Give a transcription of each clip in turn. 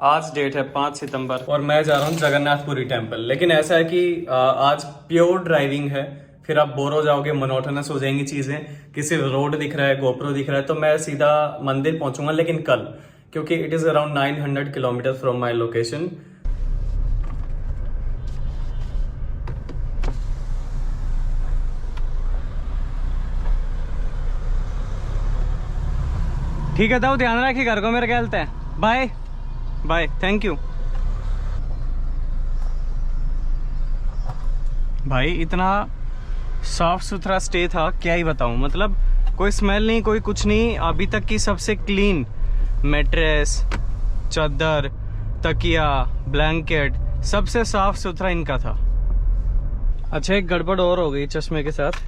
आज डेट है 5 सितंबर और मैं जा रहा हूँ जगन्नाथपुरी टेम्पल। लेकिन ऐसा है कि आज प्योर ड्राइविंग है, फिर आप बोर हो जाओगे, मोनोटोनस हो जाएंगी चीजें कि सिर्फ रोड दिख रहा है, गोप्रो दिख रहा है। तो मैं सीधा मंदिर पहुंचूंगा, लेकिन कल, क्योंकि it is around 900 kilometre from my location. ठीक है, तो ध्यान रखिए घर को, मेरे ख्याल है। बाय बाय, थैंक यू भाई। इतना साफ सुथरा स्टे था, क्या ही बताऊं। मतलब कोई स्मेल नहीं, कोई कुछ नहीं। अभी तक की सबसे क्लीन मैट्रेस, चादर, तकिया, ब्लैंकेट, सबसे साफ सुथरा इनका था। अच्छा, एक गड़बड़ और हो गई चश्मे के साथ।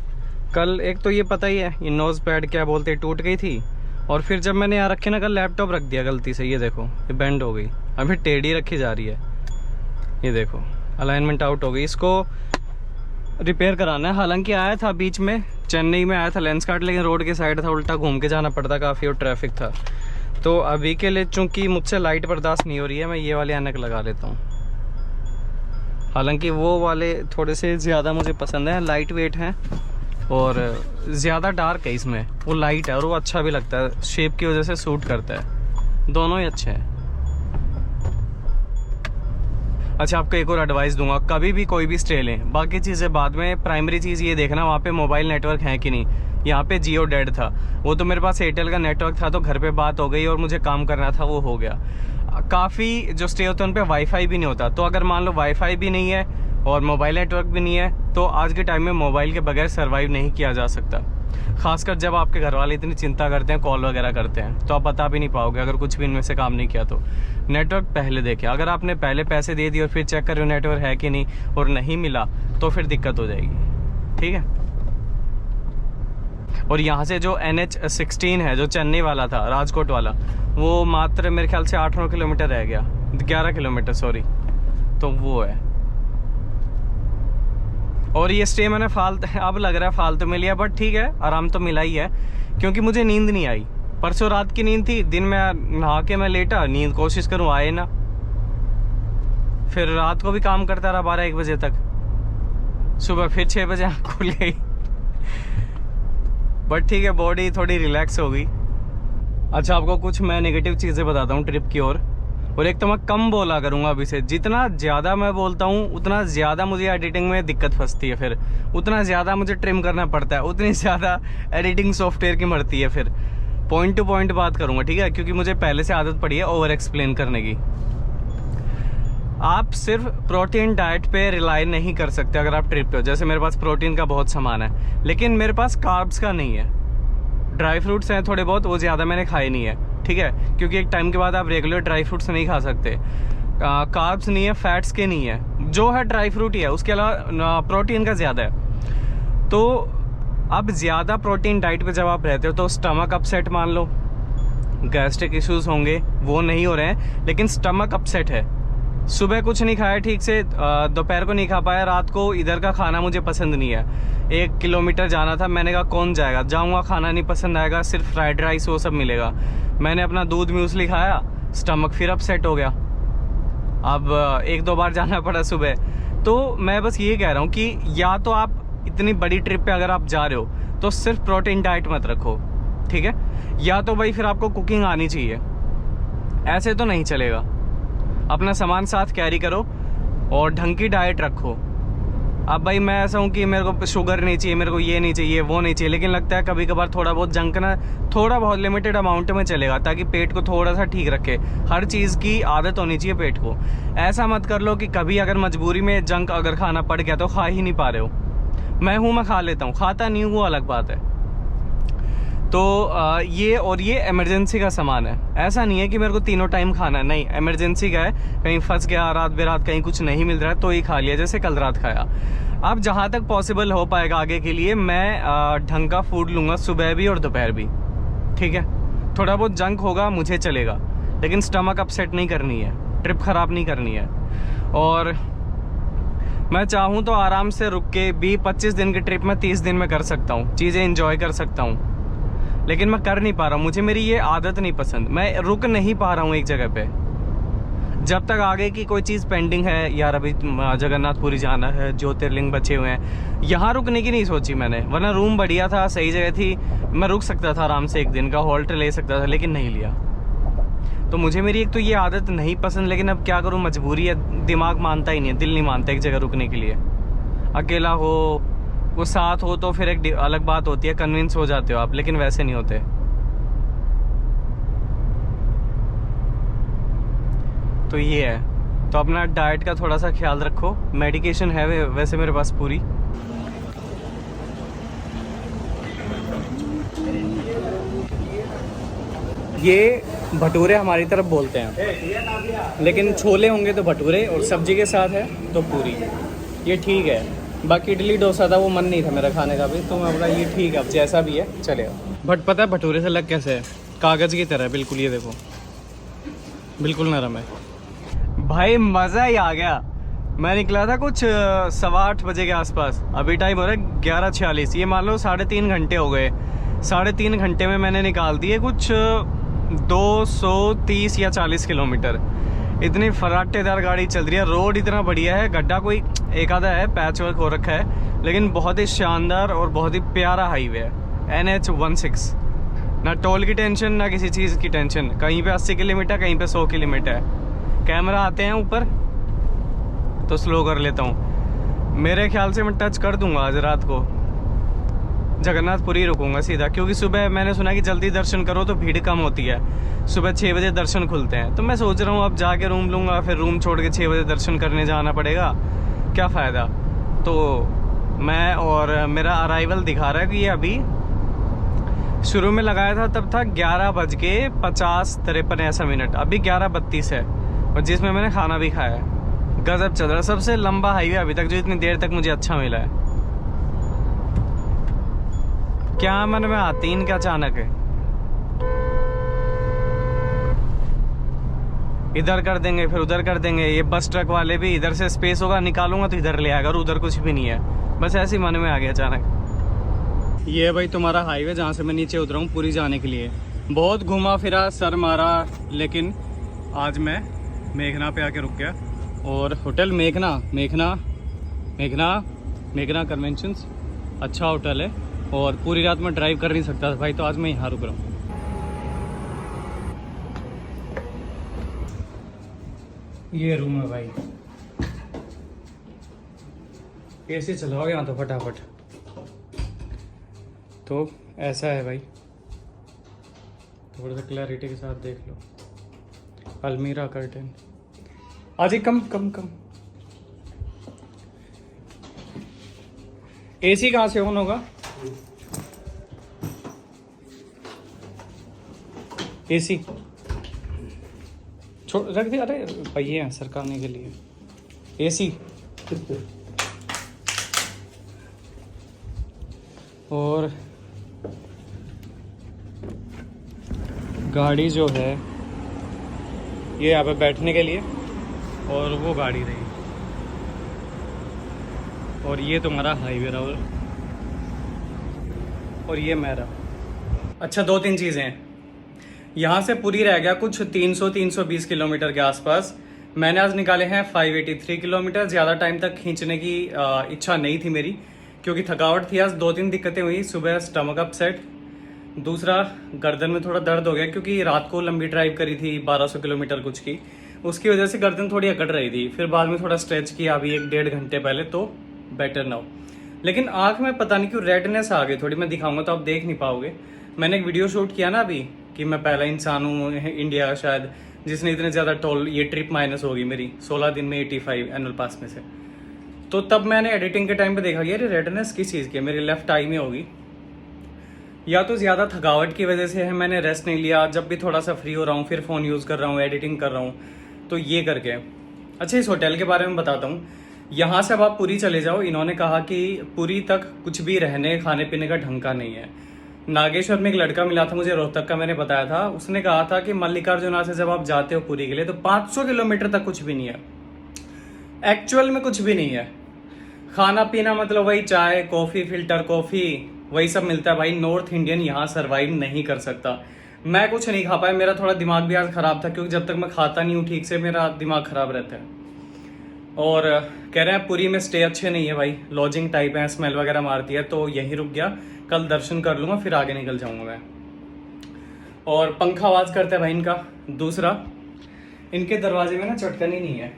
कल एक तो ये पता ही है, ये नोज पैड क्या बोलते, टूट गई थी। और फिर जब मैंने यहाँ रखे ना, कल लैपटॉप रख दिया गलती से, ये देखो ये बेंड हो गई। अभी टेढ़ी रखी जा रही है, ये देखो अलाइनमेंट आउट हो गई। इसको रिपेयर कराना है। हालांकि आया था बीच में, चेन्नई में आया था लेंस कार्ड, लेकिन रोड के साइड था, उल्टा घूम के जाना पड़ता काफ़ी और ट्रैफिक था। तो अभी के लिए चूंकि मुझसे लाइट बर्दाश्त नहीं हो रही है, मैं ये वाले ऐनक लगा लेता हूँ। हालांकि वो वाले थोड़े से ज़्यादा मुझे पसंद है, लाइट वेट हैं और ज़्यादा डार्क है इसमें, वो लाइट है और वो अच्छा भी लगता है, शेप की वजह से सूट करता है। दोनों ही अच्छे हैं। अच्छा, आपको एक और एडवाइस दूंगा, कभी भी कोई भी स्टे लें, बाकी चीज़ें बाद में, प्राइमरी चीज़ ये देखना वहाँ पे मोबाइल नेटवर्क है कि नहीं। यहाँ पे जियो डेड था, वो तो मेरे पास एयरटेल का नेटवर्क था, तो घर पे बात हो गई और मुझे काम करना था, वो हो गया। काफ़ी जो स्टे होते हैं उन पर वाईफाई भी नहीं होता। तो अगर मान लो वाईफाई भी नहीं है और मोबाइल नेटवर्क भी नहीं है, तो आज के टाइम में मोबाइल के बगैर सर्वाइव नहीं किया जा सकता। खासकर जब आपके घर वाले इतनी चिंता करते हैं, कॉल वगैरह करते हैं, तो आप बता भी नहीं पाओगे अगर कुछ भी इनमें से काम नहीं किया तो। नेटवर्क पहले देखें। अगर आपने पहले पैसे दे दिए और फिर चेक कर रहे हो नेटवर्क है कि नहीं और नहीं मिला, तो फिर दिक्कत हो जाएगी। ठीक है। और यहाँ से जो NH16 है, जो चेन्नई वाला था, राजकोट वाला, वो मात्र मेरे ख्याल से 8-9 किलोमीटर रह गया, 11 किलोमीटर सॉरी, तो वो है। और ये स्टे मैंने अब लग रहा है फालतू में लिया, बट ठीक है, आराम तो मिला ही है, क्योंकि मुझे नींद नहीं आई। परसों रात की नींद थी, दिन में नहा के मैं लेटा, नींद कोशिश करूँ आए ना, फिर रात को भी काम करता रहा 12-1 बजे तक, सुबह फिर 6 बजे आँख खुल गई। बट ठीक है, बॉडी थोड़ी रिलैक्स हो गई। अच्छा, आपको कुछ मैं नेगेटिव चीज़ें बताता हूँ ट्रिप की और एक तो मैं कम बोला करूँगा अभी से। जितना ज़्यादा मैं बोलता हूँ उतना ज़्यादा मुझे एडिटिंग में दिक्कत फंसती है, फिर उतना ज़्यादा मुझे ट्रिम करना पड़ता है, उतनी ज़्यादा एडिटिंग सॉफ्टवेयर की मरती है। फिर पॉइंट टू पॉइंट बात करूँगा, ठीक है, क्योंकि मुझे पहले से आदत पड़ी है ओवर एक्सप्लेन करने की। आप सिर्फ प्रोटीन डाइट पे रिलाई नहीं कर सकते अगर आप ट्रिप पे हो। जैसे मेरे पास प्रोटीन का बहुत सामान है, लेकिन मेरे पास कार्ब्स का नहीं है। ड्राई फ्रूट्स हैं थोड़े बहुत, वो ज़्यादा मैंने खाए नहीं है, ठीक है, क्योंकि एक टाइम के बाद आप रेगुलर ड्राई फ्रूट्स नहीं खा सकते। कार्ब्स नहीं है, फैट्स के नहीं है, जो है ड्राई फ्रूट ही है, उसके अलावा प्रोटीन का ज़्यादा है। तो अब ज़्यादा प्रोटीन डाइट पे जब आप रहते हो तो स्टमक अपसेट मान लो, गैस्ट्रिक इश्यूज होंगे, वो नहीं हो रहे हैं, लेकिन स्टमक अपसेट है। सुबह कुछ नहीं खाया ठीक से, दोपहर को नहीं खा पाया, रात को इधर का खाना मुझे पसंद नहीं है। 1 किलोमीटर जाना था, मैंने कहा कौन जाएगा, जाऊँगा, खाना नहीं पसंद आएगा, सिर्फ फ्राइड राइस वो सब मिलेगा। मैंने अपना दूध म्यूसली खाया, स्टमक फिर अपसेट हो गया। अब 1-2 बार जाना पड़ा सुबह। तो मैं बस ये कह रहा हूँ कि या तो आप इतनी बड़ी ट्रिप पे अगर आप जा रहे हो तो सिर्फ प्रोटीन डाइट मत रखो, ठीक है, या तो भाई फिर आपको कुकिंग आनी चाहिए, ऐसे तो नहीं चलेगा। अपना सामान साथ कैरी करो और ढंग की डाइट रखो। अब भाई मैं ऐसा हूँ कि मेरे को शुगर नहीं चाहिए, मेरे को ये नहीं चाहिए, वो नहीं चाहिए, लेकिन लगता है कभी कभार थोड़ा बहुत जंक ना, थोड़ा बहुत लिमिटेड अमाउंट में चलेगा, ताकि पेट को थोड़ा सा ठीक रखे। हर चीज़ की आदत होनी चाहिए पेट को। ऐसा मत कर लो कि कभी अगर मजबूरी में जंक अगर खाना पड़ गया तो खा ही नहीं पा रहे हो। मैं खा लेता हूँ, खाता नहीं हूँ वो अलग बात है। तो ये इमरजेंसी का सामान है, ऐसा नहीं है कि मेरे को तीनों टाइम खाना है, नहीं, इमरजेंसी का है। कहीं फंस गया रात बेरात, कहीं कुछ नहीं मिल रहा है तो ही खा लिया, जैसे कल रात खाया। अब जहाँ तक पॉसिबल हो पाएगा आगे के लिए मैं ढंग का फूड लूँगा, सुबह भी और दोपहर भी, ठीक है। थोड़ा बहुत जंक होगा मुझे चलेगा, लेकिन स्टमक अपसेट नहीं करनी है, ट्रिप ख़राब नहीं करनी है। और मैं चाहूँ तो आराम से रुक के 20-25 दिन की ट्रिप में 30 दिन में कर सकता हूँ, चीज़ें इंजॉय कर सकता हूँ, लेकिन मैं कर नहीं पा रहा हूँ। मुझे मेरी ये आदत नहीं पसंद, मैं रुक नहीं पा रहा हूँ एक जगह पे। जब तक आगे की कोई चीज़ पेंडिंग है, यार अभी जगन्नाथपुरी जाना है, ज्योतिर्लिंग बचे हुए हैं, यहाँ रुकने की नहीं सोची मैंने। वरना रूम बढ़िया था, सही जगह थी, मैं रुक सकता था आराम से, एक दिन का हॉल्ट ले सकता था, लेकिन नहीं लिया। तो मुझे मेरी एक तो ये आदत नहीं पसंद, लेकिन अब क्या करूँ, मजबूरी है, दिमाग मानता ही नहीं है, दिल नहीं मानता एक जगह रुकने के लिए। अकेला हो, वो साथ हो तो फिर एक अलग बात होती है, कन्विंस हो जाते हो आप, लेकिन वैसे नहीं होते। तो ये है, तो अपना डाइट का थोड़ा सा ख्याल रखो। मेडिकेशन है वैसे मेरे पास पूरी। ये भटूरे हमारी तरफ बोलते हैं, लेकिन छोले होंगे तो भटूरे, और सब्जी के साथ है तो पूरी। ये ठीक है। बाकी इडली डोसा था, वो मन नहीं था मेरा खाने का भी, तो मैं बोला ये ठीक है, अब जैसा भी है चलेगा। बट पता है भटूरे से अलग कैसे है, कागज़ की तरह बिल्कुल, ये देखो बिल्कुल नरम है भाई, मज़ा ही आ गया। मैं निकला था कुछ 8:15 बजे के आसपास, अभी टाइम हो रहा है 11:46। ये मान लो 3.5 घंटे हो गए। 3.5 घंटे में मैंने निकाल दिए कुछ 230 या 40 किलोमीटर। इतनी फराटेदार गाड़ी चल रही है, रोड इतना बढ़िया है, गड्ढा कोई एक आधा है, पैच वर्क हो रखा है, लेकिन बहुत ही शानदार और बहुत ही प्यारा हाईवे है। NH-16, ना टोल की टेंशन, ना किसी चीज़ की टेंशन। कहीं पे 80 किलोमीटर, कहीं पे 100 किलोमीटर है। कैमरा आते हैं ऊपर तो स्लो कर लेता हूँ। मेरे ख्याल से मैं टच कर दूंगा आज रात को, जगन्नाथपुरी रुकूंगा सीधा, क्योंकि सुबह मैंने सुना कि जल्दी दर्शन करो तो भीड़ कम होती है। सुबह 6 बजे दर्शन खुलते हैं, तो मैं सोच रहा हूँ अब जाके रूम लूँगा, फिर रूम छोड़ के 6 बजे दर्शन करने जाना पड़ेगा, क्या फ़ायदा। तो मैं, और मेरा अराइवल दिखा रहा है कि ये अभी शुरू में लगाया था तब था 11:50-53 ऐसा मिनट, अभी 11:32 है, और जिसमें मैंने खाना भी खाया है। गजब चल रहा है, सबसे लंबा हाईवे अभी तक जो इतनी देर तक मुझे अच्छा मिला है। क्या मन में आती इनका अचानक है, इधर कर देंगे फिर उधर कर देंगे। ये बस ट्रक वाले भी, इधर से स्पेस होगा निकालूंगा तो इधर ले आएगा, और उधर कुछ भी नहीं है, बस ऐसे ही मन में आ गया अचानक। ये है भाई तुम्हारा हाईवे, जहाँ से मैं नीचे उतरा हूँ पूरी जाने के लिए। बहुत घुमा फिरा, सर मारा, लेकिन आज मैं मेघना पे आके रुक गया। और होटल मेघना कन्वेंशंस, अच्छा होटल है, और पूरी रात में ड्राइव कर नहीं सकता था भाई, तो आज मैं यहाँ रुक रहा हूँ। ये रूम है भाई, एसी चलाओ यहाँ तो फटाफट। तो ऐसा है भाई, थोड़ा सा क्लैरिटी के साथ देख लो। अलमीरा कर्टन आज ही कम। एसी कहाँ से ऑन होगा? एसी छोड़ रख दिया, अरे पहिए हैं सरकाने के लिए। एसी और गाड़ी जो है ये यहाँ पे बैठने के लिए, और वो गाड़ी रही, और ये तुम्हारा हाईवे रहा, और ये मेरा। अच्छा 2-3 चीज़ें हैं। यहाँ से पूरी रह गया कुछ 300-320 किलोमीटर के आसपास। मैंने आज निकाले हैं 583 किलोमीटर। ज़्यादा टाइम तक खींचने की इच्छा नहीं थी मेरी, क्योंकि थकावट थी आज। 2-3 दिक्कतें हुई, सुबह स्टमक अपसेट, दूसरा गर्दन में थोड़ा दर्द हो गया, क्योंकि रात को लंबी ड्राइव करी थी 1200 किलोमीटर कुछ की, उसकी वजह से गर्दन थोड़ी अकड़ रही थी। फिर बाद में थोड़ा स्ट्रेच किया अभी 1-1.5 घंटे पहले, तो बेटर नाउ। लेकिन आँख में पता नहीं क्यों रेडनेस आ गई थोड़ी, मैं दिखाऊंगा तो आप देख नहीं पाओगे। मैंने एक वीडियो शूट किया ना अभी कि मैं पहला इंसान हूँ इंडिया का शायद जिसने इतने ज़्यादा टोल, ये ट्रिप माइनस होगी मेरी 16 दिन में 85 एनुअल पास में से। तो तब मैंने एडिटिंग के टाइम पे देखा कि अरे रेडनेस किस चीज़ की है, मेरी लेफ्ट आई में होगी, या तो ज़्यादा थकावट की वजह से है, मैंने रेस्ट नहीं लिया। जब भी थोड़ा सा फ्री हो रहा हूँ फिर फ़ोन यूज़ कर रहा हूँ, एडिटिंग कर रहा हूँ, तो ये करके। अच्छा इस होटल के बारे में बताता हूँ। यहाँ से अब आप पुरी चले जाओ, इन्होंने कहा कि पुरी तक कुछ भी रहने खाने पीने का ढंग का नहीं है। नागेश्वर में एक लड़का मिला था मुझे, रोहतक का, मैंने बताया था, उसने कहा था कि मल्लिकार्जुना से जब आप जाते हो पुरी के लिए तो 500 किलोमीटर तक कुछ भी नहीं है। एक्चुअल में कुछ भी नहीं है। खाना पीना मतलब वही चाय कॉफ़ी, फिल्टर कॉफ़ी, वही सब मिलता है भाई। नॉर्थ इंडियन यहाँ सर्वाइव नहीं कर सकता। मैं कुछ नहीं खा पाया, मेरा थोड़ा दिमाग भी आज ख़राब था क्योंकि जब तक मैं खाता नहीं हूँ ठीक से मेरा दिमाग ख़राब रहता है। और कह रहे हैं पुरी में स्टे अच्छे नहीं है भाई, लॉजिंग टाइप है, स्मेल वगैरह मारती है, तो यहीं रुक गया। कल दर्शन कर लूँगा फिर आगे निकल जाऊँगा मैं। और पंखा आवाज़ करता है भाई इनका। दूसरा, इनके दरवाजे में ना चटकन ही नहीं है,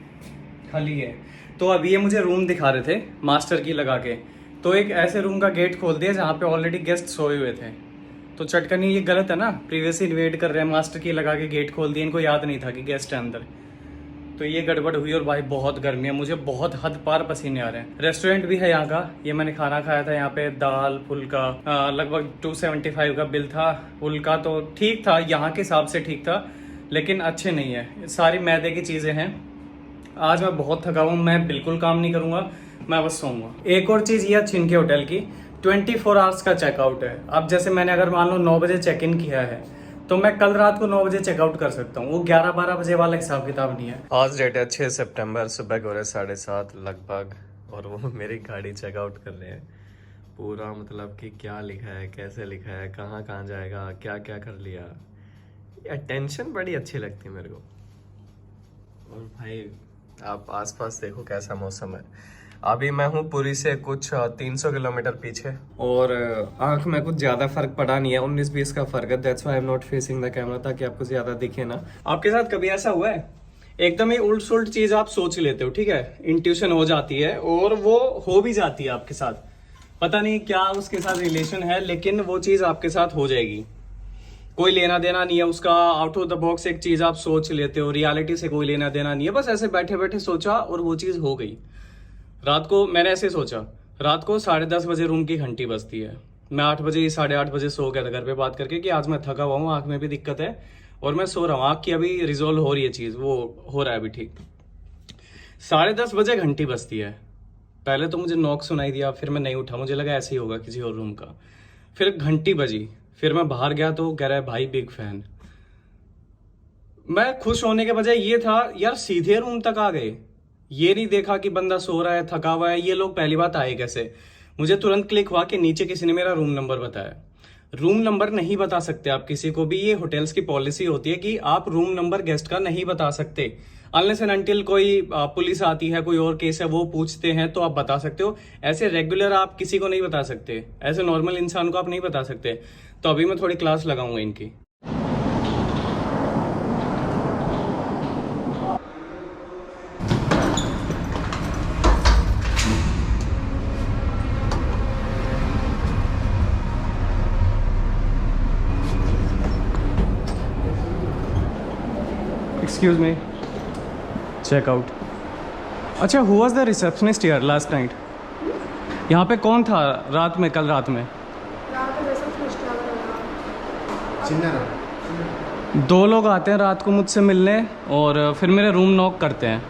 खाली है। तो अभी ये मुझे रूम दिखा रहे थे मास्टर की लगा के, तो एक ऐसे रूम का गेट खोल दिया जहाँ पे ऑलरेडी गेस्ट सोए हुए थे। तो चटकन ही ये गलत है ना, प्रीवियसली इन्वेट कर रहे हैं, मास्टर की लगा के गेट खोल दिया, इनको याद नहीं था कि गेस्ट है अंदर। तो ये गड़बड़ हुई। और भाई बहुत गर्मी है, मुझे बहुत हद पार पसीने आ रहे हैं। रेस्टोरेंट भी है यहाँ का, ये मैंने खाना खाया था यहाँ पे, दाल फुल्का, लगभग 275 का बिल था। फुल्का तो ठीक था, यहाँ के हिसाब से ठीक था, लेकिन अच्छे नहीं है, सारी मैदे की चीज़ें हैं। आज मैं बहुत थका हूँ, मैं बिल्कुल काम नहीं करूँगा, मैं बस सोऊंगा। एक और चीज़ ये अच्छी इनके होटल की, 24 आवर्स का चेकआउट है। अब जैसे मैंने अगर मान लो 9 बजे चेक इन किया है तो मैं कल रात को 9 बजे चेकआउट कर सकता हूँ, वो 11-12 बजे वाला हिसाब किताब नहीं है। आज डेट है 6 सितंबर, सुबह हो रहे 7:30 लगभग, और वो मेरी गाड़ी चेकआउट कर रहे हैं। पूरा मतलब कि क्या लिखा है, कैसे लिखा है, कहाँ कहाँ जाएगा, क्या क्या कर लिया। अटेंशन बड़ी अच्छी लगती है मेरे को। और भाई आप आसपास देखो कैसा मौसम है। अभी मैं हूँ पुरी से कुछ 300 किलोमीटर पीछे, और आंख में कुछ ज़्यादा फर्क पड़ा नहीं है, 19-20 का फर्क है। That's why I am not facing the camera, ताकि आपको ज़्यादा दिखे ना। आपके साथ कभी ऐसा हुआ है एकदम ही उल्ट सुल्ट चीज़ आप सोच लेते हो, ठीक है, इंट्यूशन हो जाती है और वो हो भी जाती है आपके साथ, पता नहीं क्या उसके साथ रिलेशन है, लेकिन वो चीज़ आपके साथ हो जाएगी, कोई लेना देना नहीं है उसका, आउट ऑफ द बॉक्स एक चीज़ आप सोच लेते हो, रियलिटी से कोई लेना देना नहीं है, बस ऐसे बैठे बैठे सोचा और वो चीज़ हो गई। रात को मैंने ऐसे सोचा, रात को 10:30 बजे रूम की घंटी बजती है, मैं 8 बजे 8:30 बजे सो गया था घर पे बात करके कि आज मैं थका हुआ हूँ, आँख में भी दिक्कत है और मैं सो रहा हूँ, आँख की अभी रिजोल्व हो रही है चीज़, वो हो रहा है अभी ठीक। 10:30 बजे घंटी बजती है, पहले तो मुझे नॉक सुनाई दिया, फिर मैं नहीं उठा, मुझे लगा ऐसे ही होगा किसी और रूम का। फिर घंटी बजी, फिर मैं बाहर गया तो कह रहा है भाई बिग फैन। मैं खुश होने के बजाय ये था यार सीधे रूम तक आ गए, ये नहीं देखा कि बंदा सो रहा है, थका हुआ है, ये लोग पहली बात आए कैसे। मुझे तुरंत क्लिक हुआ कि नीचे किसी ने मेरा रूम नंबर बताया। रूम नंबर नहीं बता सकते आप किसी को भी, ये होटल्स की पॉलिसी होती है कि आप रूम नंबर गेस्ट का नहीं बता सकते, अनलेस एंड अनटिल कोई पुलिस आती है, कोई और केस है वो पूछते हैं तो आप बता सकते हो। ऐसे रेगुलर आप किसी को नहीं बता सकते, ऐसे नॉर्मल इंसान को आप नहीं बता सकते। तो अभी मैं थोड़ी क्लास लगाऊंगा इनकी। Excuse me, checkout. अच्छा, who was the receptionist here last night? यहाँ पे कौन था रात में, कल रात में? दो लोग आते हैं रात को मुझसे मिलने और फिर मेरे रूम नॉक करते हैं।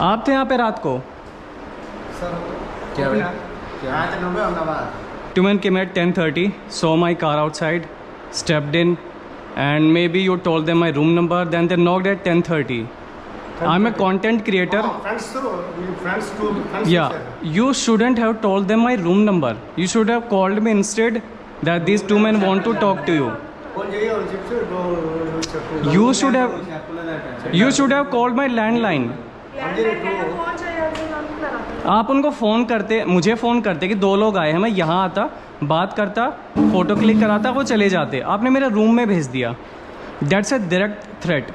आप थे यहाँ पे रात को? Two men came at 10:30, saw my car outside, stepped in, and maybe you told them my room number, then they knocked at 10:30. I'm a content creator. Yeah, you shouldn't have told them my room number. You should have called me instead that these two men want to talk to you. You should have called my landline. आप उनको phone करते, मुझे phone करते कि दो लोग आए हैं, मैं यहाँ आता, बात करता, फ़ोटो क्लिक कराता, वो चले जाते। आपने मेरे रूम में भेज दिया। That's a direct threat.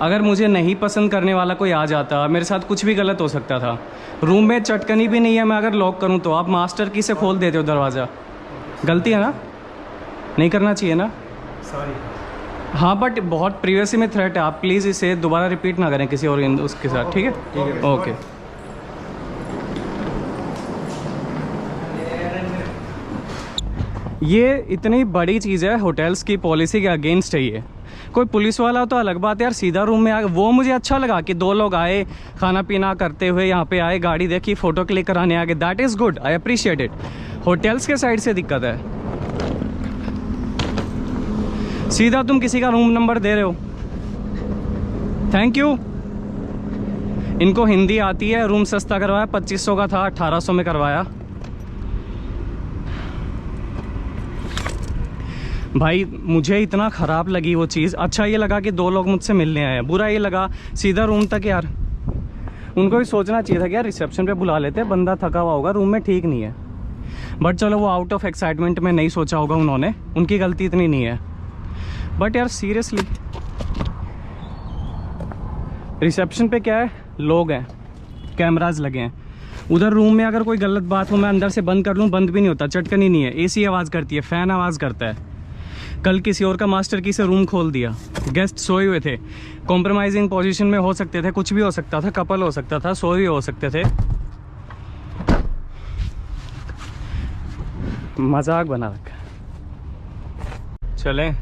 अगर मुझे नहीं पसंद करने वाला कोई आ जाता, मेरे साथ कुछ भी गलत हो सकता था। रूम में चटकनी भी नहीं है, मैं अगर लॉक करूँ तो आप मास्टर की से खोल देते हो दरवाज़ा। गलती है ना, नहीं करना चाहिए ना। सॉरी। हाँ बट बहुत प्रीवियसली में थ्रेट है, आप प्लीज़ इसे दोबारा रिपीट ना करें किसी और उसके साथ, ठीक है? ओके। ये इतनी बड़ी चीज़ है, होटल्स की पॉलिसी के अगेंस्ट है ये। कोई पुलिस वाला तो अलग बात है यार, सीधा रूम में आ, वो मुझे अच्छा लगा कि दो लोग आए, खाना पीना करते हुए यहाँ पे आए, गाड़ी देखी, फ़ोटो क्लिक कराने आगे, that is good, I appreciate it. Hotels के साइड से दिक्कत है, सीधा तुम किसी का रूम नंबर दे रहे हो। Thank you. इनको हिंदी आती है, रूम सस्ता करवाया, 2500 का था, 1800 में करवाया। भाई मुझे इतना ख़राब लगी वो चीज़। अच्छा ये लगा कि 2 लोग मुझसे मिलने आए हैं, बुरा ये लगा सीधा रूम तक। यार उनको भी सोचना चाहिए था कि यार रिसेप्शन पे बुला लेते, बंदा थका हुआ होगा, रूम में ठीक नहीं है। बट चलो वो आउट ऑफ एक्साइटमेंट में नहीं सोचा होगा उन्होंने, उनकी गलती इतनी नहीं है। बट यार सीरियसली रिसेप्शन पे क्या है, लोग हैं, कैमराज लगे हैं। उधर रूम में अगर कोई गलत बात हो, मैं अंदर से बंद कर लूँ, बंद भी नहीं होता, चटकन ही नहीं है। एसी आवाज़ करती है, फ़ैन आवाज़ करता है। कल किसी और का मास्टर की से रूम खोल दिया, गेस्ट सोए हुए थे, कॉम्प्रोमाइजिंग पोजीशन में हो सकते थे, कुछ भी हो सकता था, कपल हो सकता था, सोए हुए हो सकते थे। मजाक बना रखा। चलें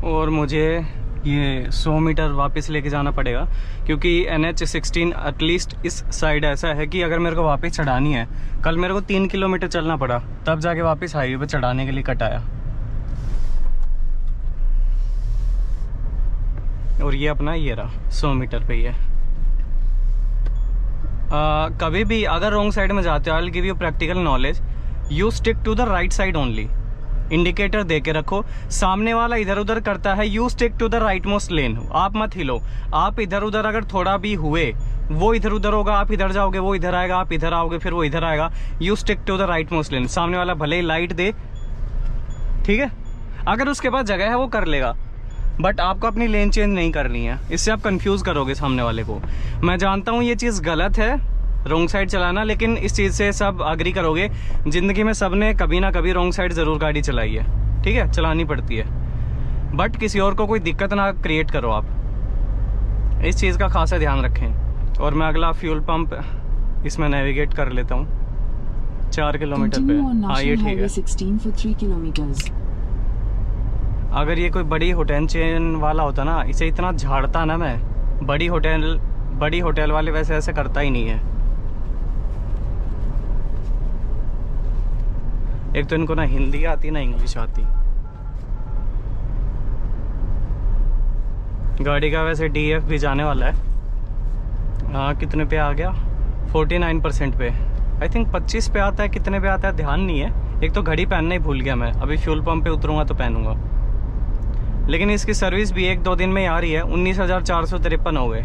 और मुझे ये 100 मीटर वापस लेके जाना पड़ेगा, क्योंकि NH16 एटलीस्ट इस साइड ऐसा है कि अगर मेरे को वापस चढ़ानी है, कल मेरे को 3 किलोमीटर चलना पड़ा, तब जाके वापस हाईवे पे चढ़ाने के लिए कटाया। और ये अपना ये रहा 100 मीटर पे ही है। कभी भी अगर रॉन्ग साइड में जाते हो, I will give you practical knowledge, you stick to the right side only. Indicator दे के रखो, सामने वाला इधर उधर करता है, you stick to the rightmost lane, आप मत हिलो। आप इधर उधर अगर थोड़ा भी हुए, वो इधर उधर होगा, आप इधर जाओगे, वो इधर आएगा, आप इधर आओगे, फिर वो इधर आएगा। You stick to the rightmost lane. सामने वाला भले ही लाइट दे, ठीक है, अगर उसके पास जगह है वो कर लेगा, बट आपको अपनी लेन चेंज नहीं करनी है, इससे आप कंफ्यूज करोगे सामने वाले को। मैं जानता हूँ ये चीज़ गलत है, रॉन्ग साइड चलाना, लेकिन इस चीज़ से सब अग्री करोगे, ज़िंदगी में सब ने कभी ना कभी रॉन्ग साइड ज़रूर गाड़ी चलाई है, ठीक है, चलानी पड़ती है। बट किसी और को कोई दिक्कत ना क्रिएट करो आप, इस चीज़ का खासा ध्यान रखें। और मैं अगला फ्यूल पंप इसमें नेविगेट कर लेता हूँ 4 किलोमीटर पे। हाँ ये ठीक है। अगर ये कोई बड़ी होटल चेन वाला होता ना, इसे इतना झाड़ता ना मैं। बड़ी होटल वाले वैसे ऐसे करता ही नहीं है। एक तो इनको ना हिंदी आती ना इंग्लिश आती। गाड़ी का वैसे DF भी जाने वाला है। हाँ कितने पे आ गया, 49% पे। आई थिंक 25 पे आता है, कितने पे आता है ध्यान नहीं है। एक तो घड़ी पहनना ही भूल गया मैं, अभी फ्यूल पंप पे उतरूंगा तो पहनूंगा। लेकिन इसकी सर्विस भी 1-2 दिन में ही आ रही है। 19,453 हो गए,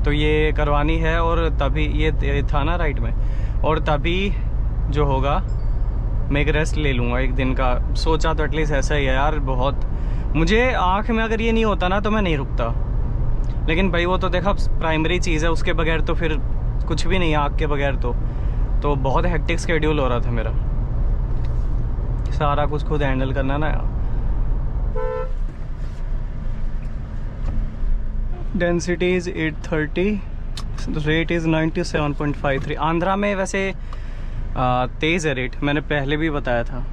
तो ये करवानी है। और तभी ये था ना राइट में, और तभी जो होगा मैं एक रेस्ट ले लूँगा 1 दिन का। सोचा तो एटलीस्ट ऐसा ही है यार। बहुत मुझे आँख में अगर ये नहीं होता ना तो मैं नहीं रुकता, लेकिन भाई वो तो देखा प्राइमरी चीज़ है, उसके बगैर तो फिर कुछ भी नहीं है। आँख के बगैर तो बहुत हेक्टिक स्केड्यूल हो रहा था मेरा, सारा कुछ खुद हैंडल करना ना यार। Density is 830, rate is 97.53। Andhra में वैसे तेज़ है रेट, मैंने पहले भी बताया था।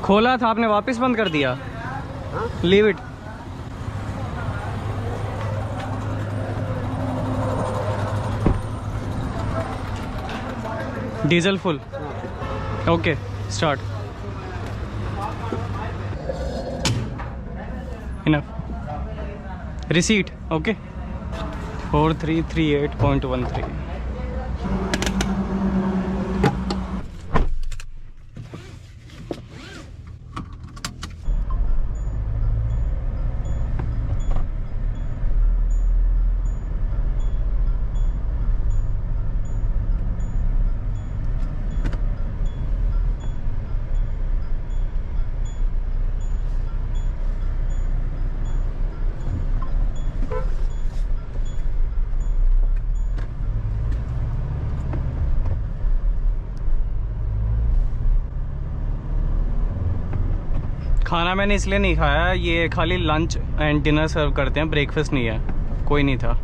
खोला था आपने, वापस बंद कर दिया। Leave it. Diesel full, okay start. Enough. Receipt okay 4338.13। खाना मैंने इसलिए नहीं खाया, ये खाली लंच एंड डिनर सर्व करते हैं, ब्रेकफास्ट नहीं है। कोई नहीं था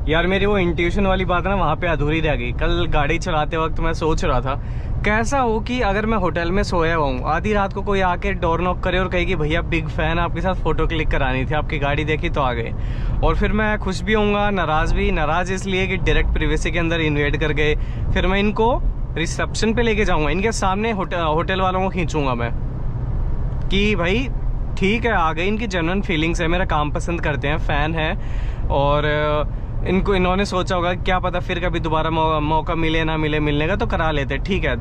यार। मेरी वो इंट्यूशन वाली बात ना वहाँ पे अधूरी रह गई। कल गाड़ी चलाते वक्त मैं सोच रहा था कैसा हो कि अगर मैं होटल में सोया हुआ हूँ, आधी रात को कोई आके डोर नॉक करे और कहे कि भैया बिग फैन, आपके साथ फ़ोटो क्लिक करानी थी, आपकी गाड़ी देखी तो आ गए। और फिर मैं खुश भी होऊंगा, नाराज़ भी। नाराज़ इसलिए कि डायरेक्ट प्रिवेसी के अंदर इन्वेट कर गए। फिर मैं इनको रिसेप्शन पे लेके जाऊँगा, इनके सामने होटल वालों को खींचूँगा मैं कि भाई ठीक है, आ गई इनकी जेन्युइन फीलिंग्स है, मेरा काम पसंद करते हैं, फ़ैन है, और इनको इन्होंने सोचा होगा क्या पता फिर कभी दोबारा मौका मिले ना मिले मिलने का, तो करा लेते। ठीक है,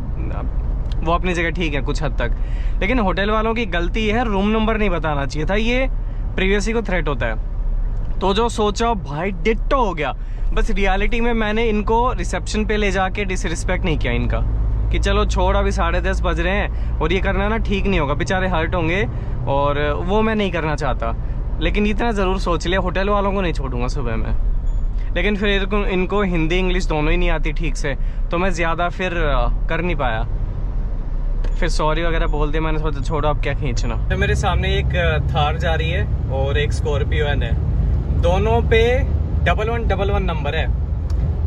वो अपनी जगह ठीक है कुछ हद तक, लेकिन होटल वालों की गलती है, रूम नंबर नहीं बताना चाहिए था, ये प्रीवियसली को थ्रेट होता है। तो जो सोचा भाई डिट्टो हो गया। बस रियलिटी में मैंने इनको रिसेप्शन पे ले जाके डिसरिस्पेक्ट नहीं किया इनका, कि चलो छोड़ अभी 10:30 बज रहे हैं और ये करना ना ठीक नहीं होगा, बेचारे हर्ट होंगे, और वो मैं नहीं करना चाहता। लेकिन इतना ज़रूर सोच लिया, होटल वालों को नहीं छोड़ूंगा सुबह में। लेकिन फिर इनको हिंदी इंग्लिश दोनों ही नहीं आती ठीक से, तो मैं ज़्यादा फिर कर नहीं पाया, फिर सॉरी वगैरह बोल दिया। मैंने सोचा छोड़ो अब क्या खींचना। तो मेरे सामने एक थार जा रही है और एक स्कॉर्पियो है, दोनों पे 1111 नंबर है,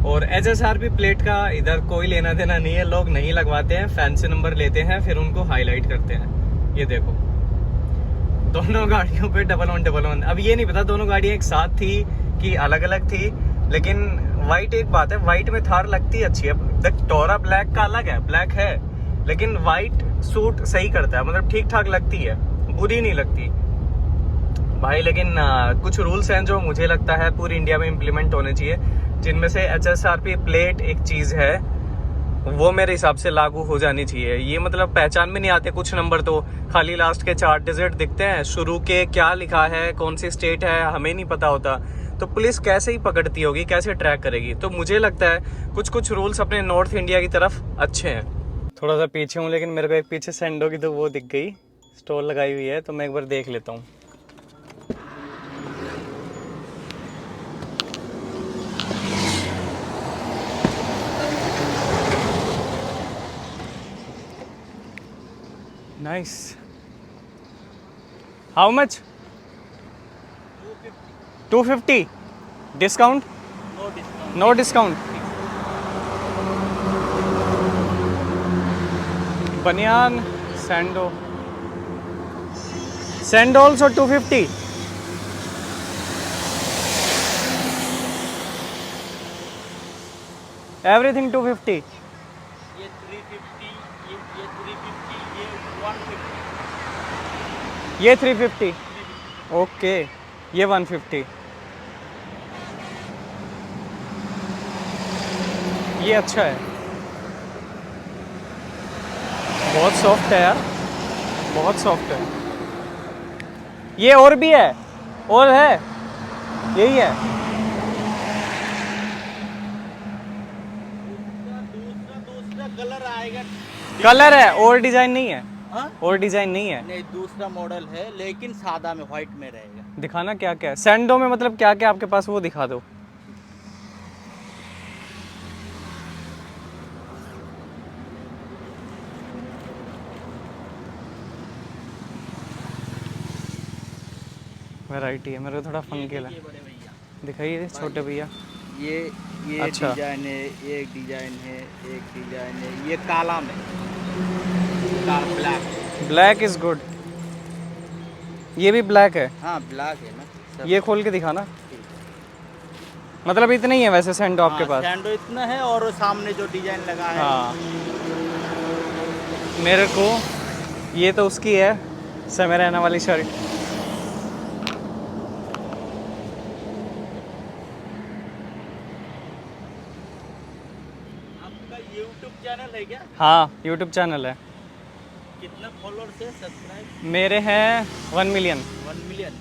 और HSRP प्लेट का इधर कोई लेना देना नहीं है, लोग नहीं लगवाते हैं, फैंसी नंबर लेते हैं फिर उनको हाईलाइट करते हैं। ये देखो दोनों गाड़ियों पे 1111। अब ये नहीं पता दोनों गाड़ियाँ एक साथ थी कि अलग अलग थी, लेकिन वाइट एक बात है, वाइट में थार लगती अच्छी है। टोरा ब्लैक का अलग है, ब्लैक है, लेकिन वाइट सूट सही करता है, मतलब ठीक ठाक लगती है, बुरी नहीं लगती भाई। लेकिन कुछ रूल्स हैं जो मुझे लगता है पूरी इंडिया में इम्प्लीमेंट होने चाहिए, जिनमें से HSRP प्लेट एक चीज़ है, वो मेरे हिसाब से लागू हो जानी चाहिए। ये मतलब पहचान में नहीं आते कुछ नंबर, तो खाली लास्ट के 4 डिजिट दिखते हैं, शुरू के क्या लिखा है, कौन सी स्टेट है, हमें नहीं पता होता, तो पुलिस कैसे ही पकड़ती होगी, कैसे ट्रैक करेगी। तो मुझे लगता है कुछ रूल्स अपने नॉर्थ इंडिया की तरफ अच्छे हैं। थोड़ा सा पीछे हूँ, लेकिन मेरे को एक पीछे सेंडो की तो वो दिख गई, स्टॉल लगाई हुई है, तो मैं एक बार देख लेता हूँ। Nice. How much? 250. Discount? No discount. No discount. Banyan, sando. Sand also 250. Everything 250. ये 350, ये 350, ये 150. ये 350. ओके, ये 150. ये अच्छा है, बहुत सॉफ्ट है यार, बहुत सॉफ्ट है। ये और भी है, और है, यही है। दूसरा कलर आएगा। कलर है और डिजाइन नहीं है। हाँ? और डिजाइन नहीं है। नहीं, दूसरा मॉडल है, लेकिन सादा में व्हाइट में रहेगा। दिखाना क्या क्या है सैंडो में, मतलब क्या क्या आपके पास, वो दिखा दो। वैरायटी है, मेरे को थोड़ा फंकी लगा। बड़े भैया दिखाइए छोटे भैया। ये अच्छा। डिजाइन है, एक डिजाइन है, एक डिजाइन है, ये काला में, ब्लैक। Black is good. ये भी ब्लैक है। हाँ ब्लैक है ना सब। ये खोल के दिखाना। मतलब इतना ही है वैसे सैंडो आपके पास? सैंडो इतना है, और सामने जो डिजाइन लगा है। हाँ, मेरे को ये तो उसकी है समय रहना वाली शर्ट। आपका यूट्यूब चैनल है क्या? हाँ, यूट्यूब चैनल है। कितना फॉलोअर्स है, सब्सक्राइब? मेरे हैं 1 मिलियन। 1 मिलियन।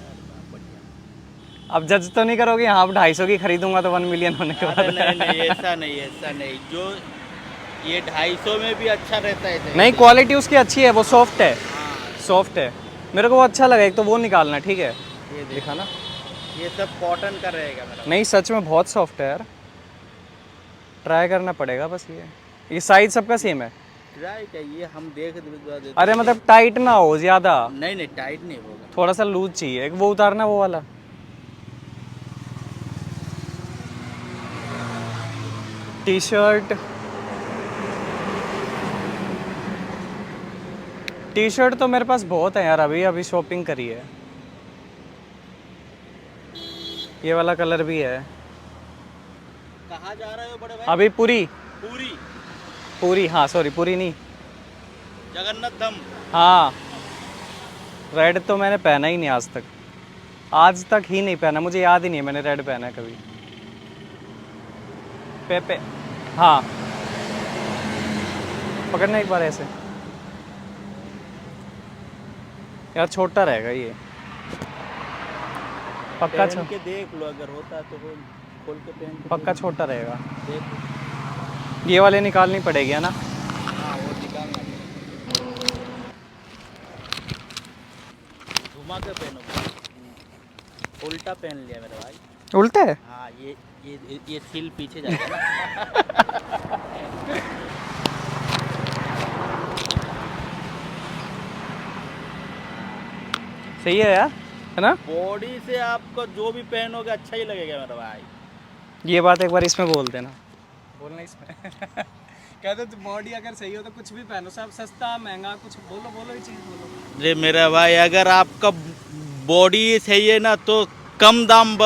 अब जज तो नहीं करोगे? हाँ, अब 250 की खरीदूंगा तो 1 मिलियन होने के बाद। नहीं नहीं, ऐसा नहीं, ऐसा नहीं। जो ये 250 में भी अच्छा रहता है। नहीं, क्वालिटी उसकी अच्छी है, वो सॉफ्ट है, हाँ, सॉफ्ट है। मेरे को वो अच्छा लगा, एक तो वो निकालना। ठीक है, ये दिखा ना। ये सब कॉटन का रहेगा मेरा। नहीं, सच में बहुत सॉफ्ट है यार, ट्राई करना पड़ेगा बस। ये साइज सबका सेम है? ट्राई चाहिए, हम देख देते। अरे मतलब टाइट ना हो ज़्यादा। नहीं नहीं, टाइट नहीं होगा, थोड़ा सा लूज चाहिए। वो उतारना, वो वाला। टी शर्ट तो मेरे पास बहुत है यार, अभी शॉपिंग करी है। ये वाला कलर भी है। कहाँ जा रहे हो बड़े भाई? अभी पूरी। पूरी? हाँ सॉरी, पूरी नहीं, जगन्नाथ धाम। हाँ रेड तो मैंने पहना ही नहीं आज तक ही नहीं पहना, मुझे याद ही नहीं है मैंने रेड पहना है कभी। पे हाँ, पकड़ना एक बार ऐसे। यार छोटा रहेगा ये, पक्का पहन के देख लो, अगर होता तो वो खोल के पहन के पक्का छोटा रहेगा। देख। ये वाले निकालनी पड़ेगी है ना? हाँ वो निकालना पड़ेगा। घुमा के पहनो, उल्टा पहन लिया मेरे भाई। उल्टा है? हाँ ये सील पीछे जाएगा ना। सही है यार, है ना? बॉडी से आपको जो भी पहनोगे अच्छा ही लगेगा मेरा भाई। ये बात एक बार इसमें बोल देना, बोलना इसमें। कहते तो बॉडी अगर सही हो तो कुछ भी पहनो, सब सस्ता महंगा कुछ बोलो ही चीज़ बोलो। अरे मेरा भाई, अगर आपका बॉडी सही है ना तो कम दाम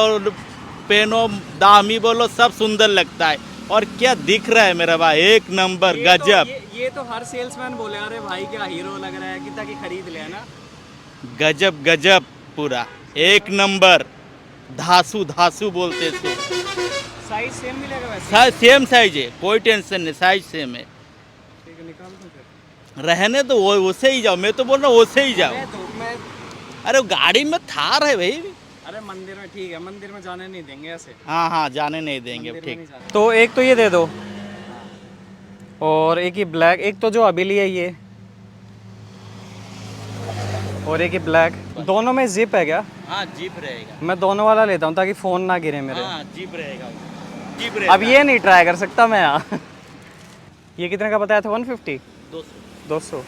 पहनो, दामी बोलो, सब सुंदर लगता है। और क्या दिख रहा है मेरा भाई, एक नंबर गजब। ये तो हर सेल्समैन बोले, अरे भाई क्या हीरो लग रहा है, कितना की खरीद ले ना। गजब गजब, पूरा एक नंबर, धासु धासु बोलते थे। साइज सेम मिलेगा वैसे? साइज सेम साइज है, कोई टेंशन नहीं, साइज सेम है। ठीक है, निकाल दूं फिर? रहने तो वो उसे ही जाओ, मैं तो बोल रहा हूँ उसे ही जाओ। मैं अरे वो गाड़ी में थार है भाई। अरे मंदिर में ठीक है, मंदिर में जाने नहीं देंगे ऐसे। हाँ हाँ, जाने नहीं देंगे, मंदिर में नहीं ठीक। जाने। तो एक तो ये दे दो, और एक ही ब्लैक, एक तो जो अभी लिया ये, और एक ही ब्लैक। दोनों में जिप है क्या? हाँ जीप रहेगा। मैं दोनों वाला लेता हूँ ताकि फ़ोन ना गिरे मेरे। हाँ जीप रहेगा, जीप रहेगा। अब ये नहीं ट्राई कर सकता मैं यहाँ। ये कितने का बताया था? 150? 200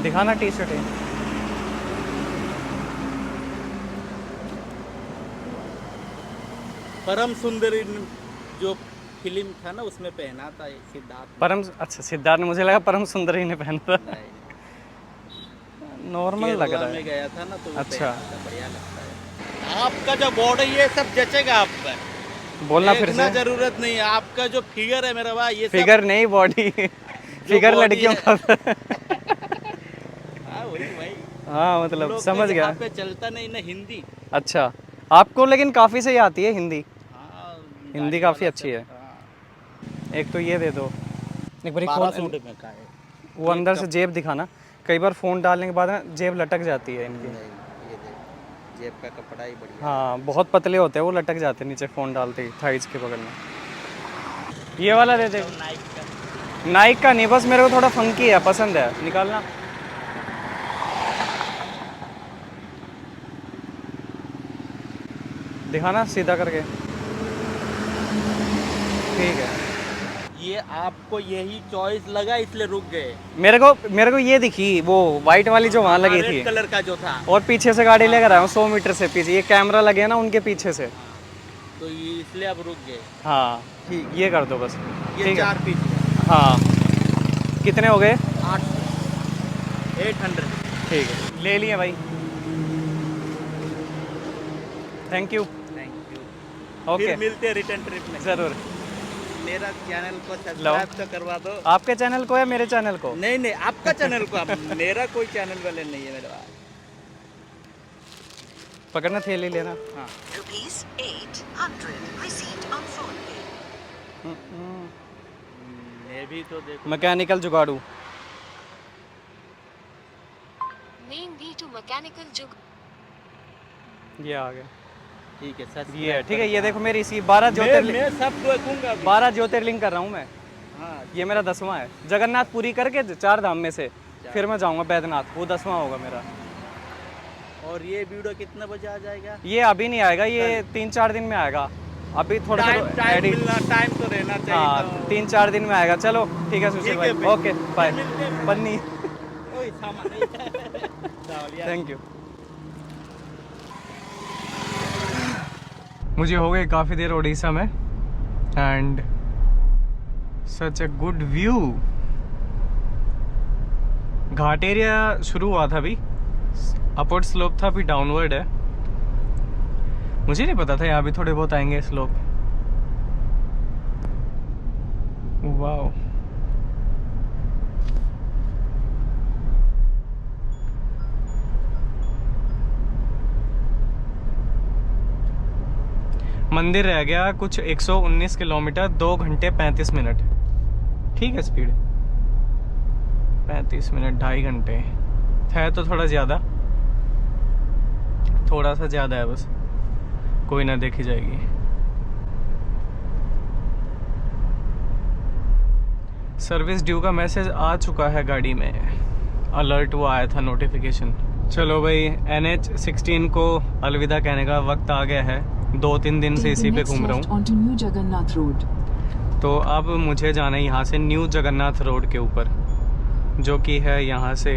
दिखाना टी शर्ट है। परम सुंदरी जो फिल्म था ना, उसमें पहना था ये सिद्धार्थ। परम, अच्छा सिद्धार्थ ने, मुझे लगा परम सुंदरी ने पहना था। नॉर्मल लग रहा में है। गया था ना तो वो अच्छा। पहना था, बढ़िया लगता है। आपका जो बॉडी ये सब जचेगा आप पर, बोलना फिर देखना से। जरूरत नहीं है। आपका जो फिगर है मेरा भाई, ये फिगर नहीं, बॉडी। फिगर body लड़कियों है। का। हाँ वही भाई, हाँ मतलब लोग समझ के गया। यहाँ पे चलता नहीं ना हिंदी। अच्छा, आपको लेकिन काफ़ी सही आती है हिंदी। हाँ, हिंदी गाड़ी काफ़ी वाला अच्छी है। हाँ। एक तो ये दे दो, एक बार 12 सूट में का है। वो अंदर से जेब दिखाना। कई बार फ़ोन डालने के बाद ना जेब लटक जाती है इनकी। नहीं, ये देख, जेब का कपड़ा ही बढ़िया। हाँ बहुत पतले होते हैं वो, लटक जाते हैं नीचे फ़ोन डालते ही थाइज के बगल में। ये वाला दे दे। नाइक का। नाइक का नहीं, बस मेरे को थोड़ा फंकी है, पसंद है। निकालना। दिखाना सीधा करके। ठीक है। ये आपको यही चॉइस लगा इसलिए रुक गए। मेरे को ये दिखी वो वाइट वाली जो वहाँ लगी थी, रेड कलर का जो था, और पीछे से गाड़ी लेकर आया हूँ 100 मीटर से पीछे। ये कैमरा लगे हैं ना उनके पीछे से। तो ये इसलिए आप रुक गए। हाँ ठीक, ये कर दो बस। ये ठीक है। 4 पीस हाँ कितने हो गए? 800। ठीक है, ले लिए भाई। Thank you. Thank you. Okay, फिर मिलते हैं रिटर्न ट्रिप में। ज़रूर। मेरा चैनल को सब्सक्राइब तो करवा दो। आपके चैनल को या मेरे चैनल को? नहीं नहीं, आपका चैनल को। आप मेरा कोई चैनल वाले नहीं है मेरा। पकड़ना, थैली लेना। हाँ Rupees 800 received on phone pay. मैं भी तो देखो। Mechanical जुगाड़ू। Main V to mechanical jug. ये आ गया। ठीक है सर, ये है, ठीक है। ये देखो मेरी इसी 12 ज्योतिर्लिंग, मैं सब देखूंगा अभी। 12 ज्योतिर्लिंग कर रहा हूँ मैं। हाँ, ये मेरा 10वां है। जगन्नाथ पुरी करके 4 धाम में से फिर मैं जाऊँगा बैद्यनाथ, वो 10वां होगा मेरा। और ये वीडियो कितना बजे आ जाएगा? ये अभी नहीं आएगा, ये 3-4 दिन में आएगा। अभी थोड़ा सा टाइम एडिट। मिलना, टाइम तो रहना चाहिए। हाँ तो 3-4 दिन में आएगा। चलो ठीक है सुशील ठीक भाई, है भाई। Okay bye. मिलते हैं। बन्नी, ओए सामान नहीं। Thank you. मुझे हो गई काफ़ी देर उड़ीसा में, and such a good view. Ghat area शुरू हुआ था, अभी अपवर्ड स्लोप था, अभी डाउनवर्ड है। मुझे नहीं पता था यहाँ भी थोड़े बहुत आएंगे स्लोप। वाह, मंदिर रह गया कुछ 119 किलोमीटर, 2 घंटे 35 मिनट। ठीक है स्पीड, 35 मिनट, 2.5 घंटे है तो थोड़ा ज़्यादा, थोड़ा सा ज़्यादा है बस, कोई ना, देखी जाएगी। सर्विस ड्यू का मैसेज आ चुका है गाड़ी में, अलर्ट वो आया था, नोटिफिकेशन। चलो भाई, NH16 को अलविदा कहने का वक्त आ गया है। 2-3 दिन से इसी पे घूम रहा हूँ। New Jagannath road. तो अब मुझे जाना है यहाँ से न्यू जगन्नाथ रोड के ऊपर, जो कि है यहाँ से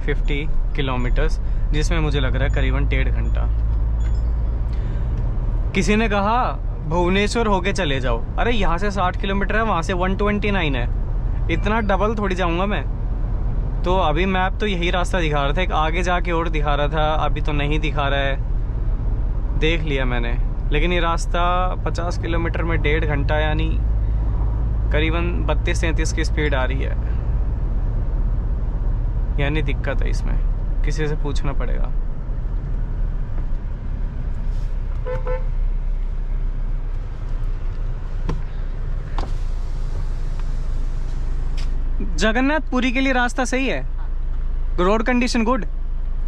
50 किलोमीटर्स, जिसमें मुझे लग रहा है करीबन 1.5 घंटा। किसी ने कहा भुवनेश्वर होके चले जाओ, अरे यहाँ से 60 किलोमीटर है, वहाँ से 129 है, इतना डबल थोड़ी जाऊँगा मैं। तो अभी मैप तो यही रास्ता दिखा रहा था, एक आगे जाके और दिखा रहा था, अभी तो नहीं दिखा रहा है, देख लिया मैंने। लेकिन ये रास्ता 50 किलोमीटर में 1.5 घंटा, यानी करीबन 32-33 की स्पीड आ रही है, यानी दिक्कत है इसमें, किसी से पूछना पड़ेगा। जगन्नाथपुरी के लिए रास्ता सही है, रोड कंडीशन गुड।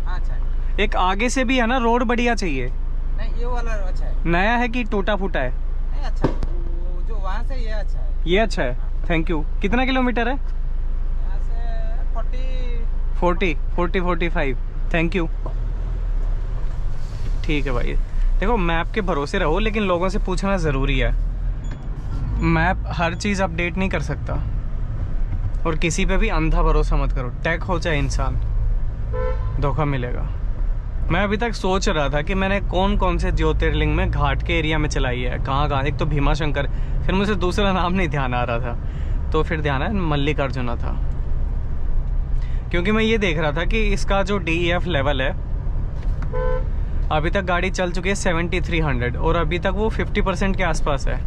अच्छा है। एक आगे से भी है ना, रोड बढ़िया चाहिए। नहीं, ये वाला अच्छा है। नया है कि टूटा फूटा है? नहीं, अच्छा है। वो जो वहाँ से ये अच्छा है। ये अच्छा है, थैंक यू। कितना किलोमीटर है? यहाँ से 45, थैंक यू। ठीक है भाई, देखो मैप के भरोसे रहो, लेकिन लोगों से पूछना ज़रूरी है। मैप हर चीज़ अपडेट नहीं कर सकता, और किसी पे भी अंधा भरोसा मत करो, टेक हो चाहे इंसान, धोखा मिलेगा। मैं अभी तक सोच रहा था कि मैंने कौन कौन से ज्योतिर्लिंग में घाट के एरिया में चलाई है, कहाँ। एक तो भीमा शंकर, फिर मुझे दूसरा नाम नहीं ध्यान आ रहा था, तो फिर ध्यान है मल्लिकार्जुना था। क्योंकि मैं ये देख रहा था कि इसका जो DEF लेवल है, अभी तक गाड़ी चल चुकी है 7300, और अभी तक वो 50% के आसपास है,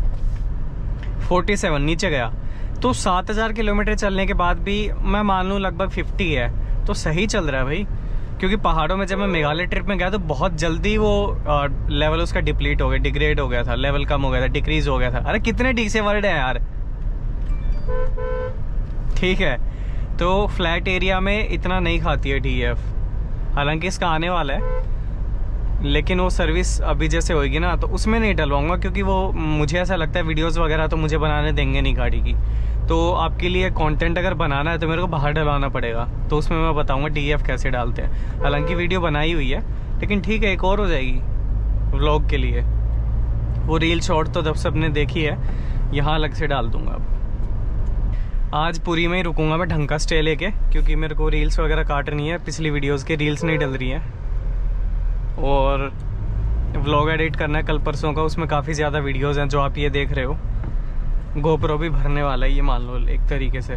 47 नीचे गया। तो 7000 किलोमीटर चलने के बाद भी मैं मान लूँ लगभग 50 है, तो सही चल रहा है भाई। क्योंकि पहाड़ों में जब मैं मेघालय ट्रिप में गया तो बहुत जल्दी वो लेवल उसका डिप्लीट हो गया, डिग्रेड हो गया था, लेवल कम हो गया था, डिक्रीज हो गया था। अरे कितने डी से वर्ड है यार। ठीक है, तो फ्लैट एरिया में इतना नहीं खाती है DEF, हालांकि इसका आने वाला है, लेकिन वो सर्विस अभी जैसे होगी ना तो उसमें नहीं डलवाऊंगा, क्योंकि वो मुझे ऐसा लगता है वीडियोस वगैरह तो मुझे बनाने देंगे नहीं गाड़ी की। तो आपके लिए कंटेंट अगर बनाना है तो मेरे को बाहर डलवाना पड़ेगा, तो उसमें मैं बताऊंगा DEF कैसे डालते हैं। हालांकि वीडियो बनाई हुई है, लेकिन ठीक है, एक और हो जाएगी व्लॉग के लिए। वो रील शॉर्ट तो जब सबने देखी है, यहाँ अलग से डाल दूंगा। अब आज पुरी में ही रुकूंगा मैं ढंग का स्टे लेके, क्योंकि मेरे को रील्स वगैरह काटनी है, पिछली वीडियोज़ के रील्स नहीं डल रही हैं, और व्लॉग एडिट करना है कल परसों का, उसमें काफ़ी ज़्यादा वीडियोस हैं जो आप ये देख रहे हो। गोप्रो भी भरने वाला है, ये मान लो एक तरीके से।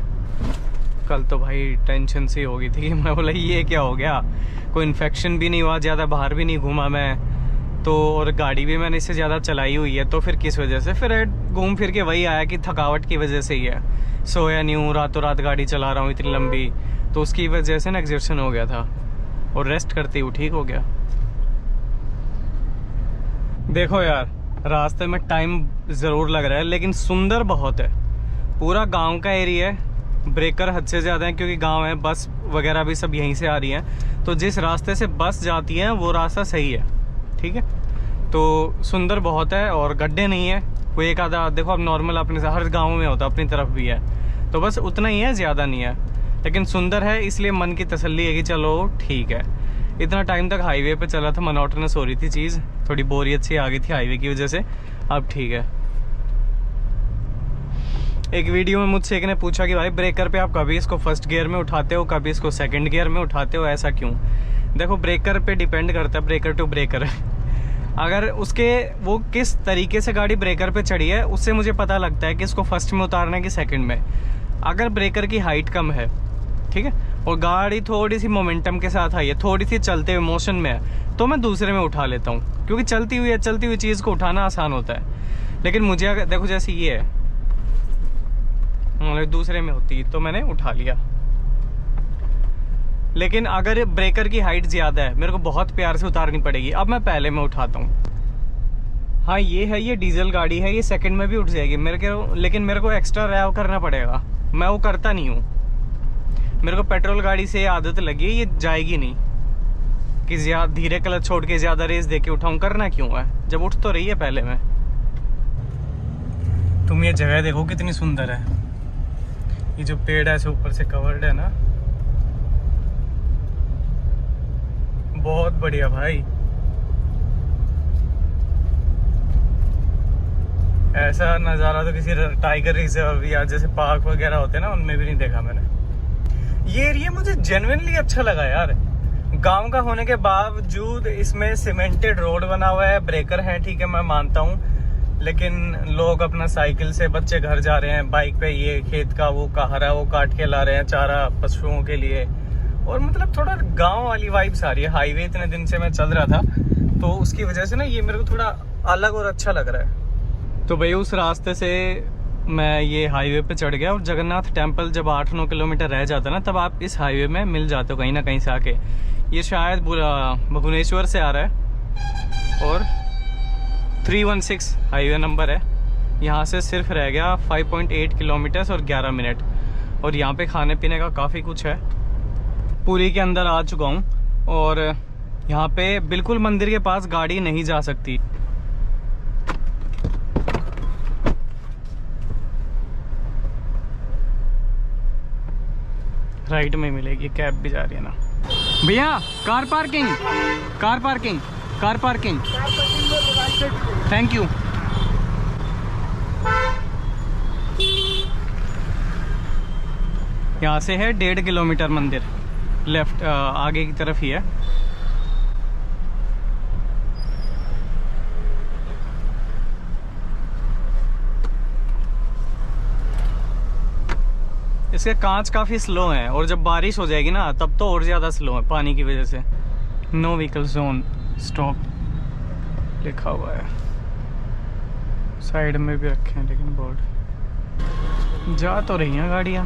कल तो भाई टेंशन सी हो गई थी कि मैं बोला ये क्या हो गया, कोई इन्फेक्शन भी नहीं हुआ, ज़्यादा बाहर भी नहीं घूमा मैं तो, और गाड़ी भी मैंने इससे ज़्यादा चलाई हुई है, तो फिर किस वजह से, फिर घूम फिर के वही आया कि थकावट की वजह से ही है, सोया नहीं हूँ, रातों रात गाड़ी चला रहा हूँ इतनी लंबी, तो उसकी वजह से ना एग्जर्शन हो गया था, और रेस्ट करते ही ठीक हो गया। देखो यार, रास्ते में टाइम ज़रूर लग रहा है, लेकिन सुंदर बहुत है। पूरा गांव का एरिया है, ब्रेकर हद से ज़्यादा है, क्योंकि गांव है, बस वगैरह भी सब यहीं से आ रही हैं, तो जिस रास्ते से बस जाती है वो रास्ता सही है। ठीक है, तो सुंदर बहुत है, और गड्ढे नहीं है कोई, एक आधा देखो, अब नॉर्मल अपने हर गाँव में होता, अपनी तरफ भी है, तो बस उतना ही है, ज़्यादा नहीं है, लेकिन सुंदर है, इसलिए मन की तसल्ली है कि चलो ठीक है। इतना टाइम तक हाईवे पे चला था, मोनोटोनस हो रही थी चीज़, थोड़ी बोरियत सी आ गई थी हाईवे की वजह से, अब ठीक है। एक वीडियो में मुझसे एक ने पूछा कि भाई ब्रेकर पे आप कभी इसको फर्स्ट गियर में उठाते हो, कभी इसको सेकंड गियर में उठाते हो, ऐसा क्यों? देखो, ब्रेकर पे डिपेंड करता है, ब्रेकर टू ब्रेकर है। अगर उसके वो किस तरीके से गाड़ी ब्रेकर पे चढ़ी है, उससे मुझे पता लगता है कि इसको फर्स्ट में उतारना है कि सेकंड में। अगर ब्रेकर की हाइट कम है, ठीक है, और गाड़ी थोड़ी सी मोमेंटम के साथ आई है, थोड़ी सी चलते हुए मोशन में है, तो मैं दूसरे में उठा लेता हूँ, क्योंकि चलती हुई चीज़ को उठाना आसान होता है। लेकिन मुझे अगर देखो, जैसे ये है, मतलब दूसरे में होती तो मैंने उठा लिया। लेकिन अगर ब्रेकर की हाइट ज़्यादा है, मेरे को बहुत प्यार से उतारनी पड़ेगी, अब मैं पहले में उठाता हूँ। हाँ ये है, ये डीजल गाड़ी है, ये सेकंड में भी उठ जाएगी लेकिन मेरे को एक्स्ट्रा रैव करना पड़ेगा, मैं वो करता नहीं हूँ। मेरे को पेट्रोल गाड़ी से आदत लगी है, ये जाएगी नहीं कि ज्यादा धीरे क्लच छोड़ के ज्यादा रेस दे के उठाऊँ, करना क्यों है जब उठ तो रही है पहले में। तुम ये जगह देखो कितनी सुंदर है, ये जो पेड़ है ऐसे ऊपर से कवर्ड है ना, बहुत बढ़िया भाई। ऐसा नज़ारा तो किसी टाइगर रिजर्व या जैसे पार्क वगैरह होते हैं ना, उनमें भी नहीं देखा मैंने। ये एरिया मुझे जेन्युइनली अच्छा लगा यार। गांव का होने के बावजूद इसमें सीमेंटेड रोड बना हुआ है, ब्रेकर है, ठीक है मैं मानता हूँ, लेकिन लोग अपना साइकिल से, बच्चे घर जा रहे हैं बाइक पे, ये खेत का वो हरा वो काट के ला रहे हैं चारा पशुओं के लिए, और मतलब थोड़ा गांव वाली वाइब्स आ रही है। हाईवे इतने दिन से मैं चल रहा था तो उसकी वजह से ना ये मेरे को थोड़ा अलग और अच्छा लग रहा है। तो भाई उस रास्ते से मैं ये हाईवे पे चढ़ गया, और जगन्नाथ टेम्पल जब 8-9 किलोमीटर रह जाता है ना, तब आप इस हाईवे में मिल जाते हो कहीं ना कहीं से आके। ये शायद भुवनेश्वर से आ रहा है और 316 हाईवे नंबर है। यहाँ से सिर्फ रह गया 5.8 किलोमीटर और 11 मिनट। और यहाँ पे खाने पीने का काफ़ी कुछ है। पुरी के अंदर आ चुका हूँ और यहाँ पे बिल्कुल मंदिर के पास गाड़ी नहीं जा सकती। राइट में मिलेगी, कैब भी जा रही है ना। भैया car parking, car parking, car parking, thank you. यहाँ से है 1.5 किलोमीटर मंदिर, लेफ्ट आगे की तरफ ही है। इसके कांच काफ़ी स्लो हैं और जब बारिश हो जाएगी ना तब तो और ज़्यादा स्लो है पानी की वजह से। नो व्हीकल जोन स्टॉप लिखा हुआ है, साइड में भी रखे हैं लेकिन बोर्ड। जा तो रही हैं गाड़ियाँ।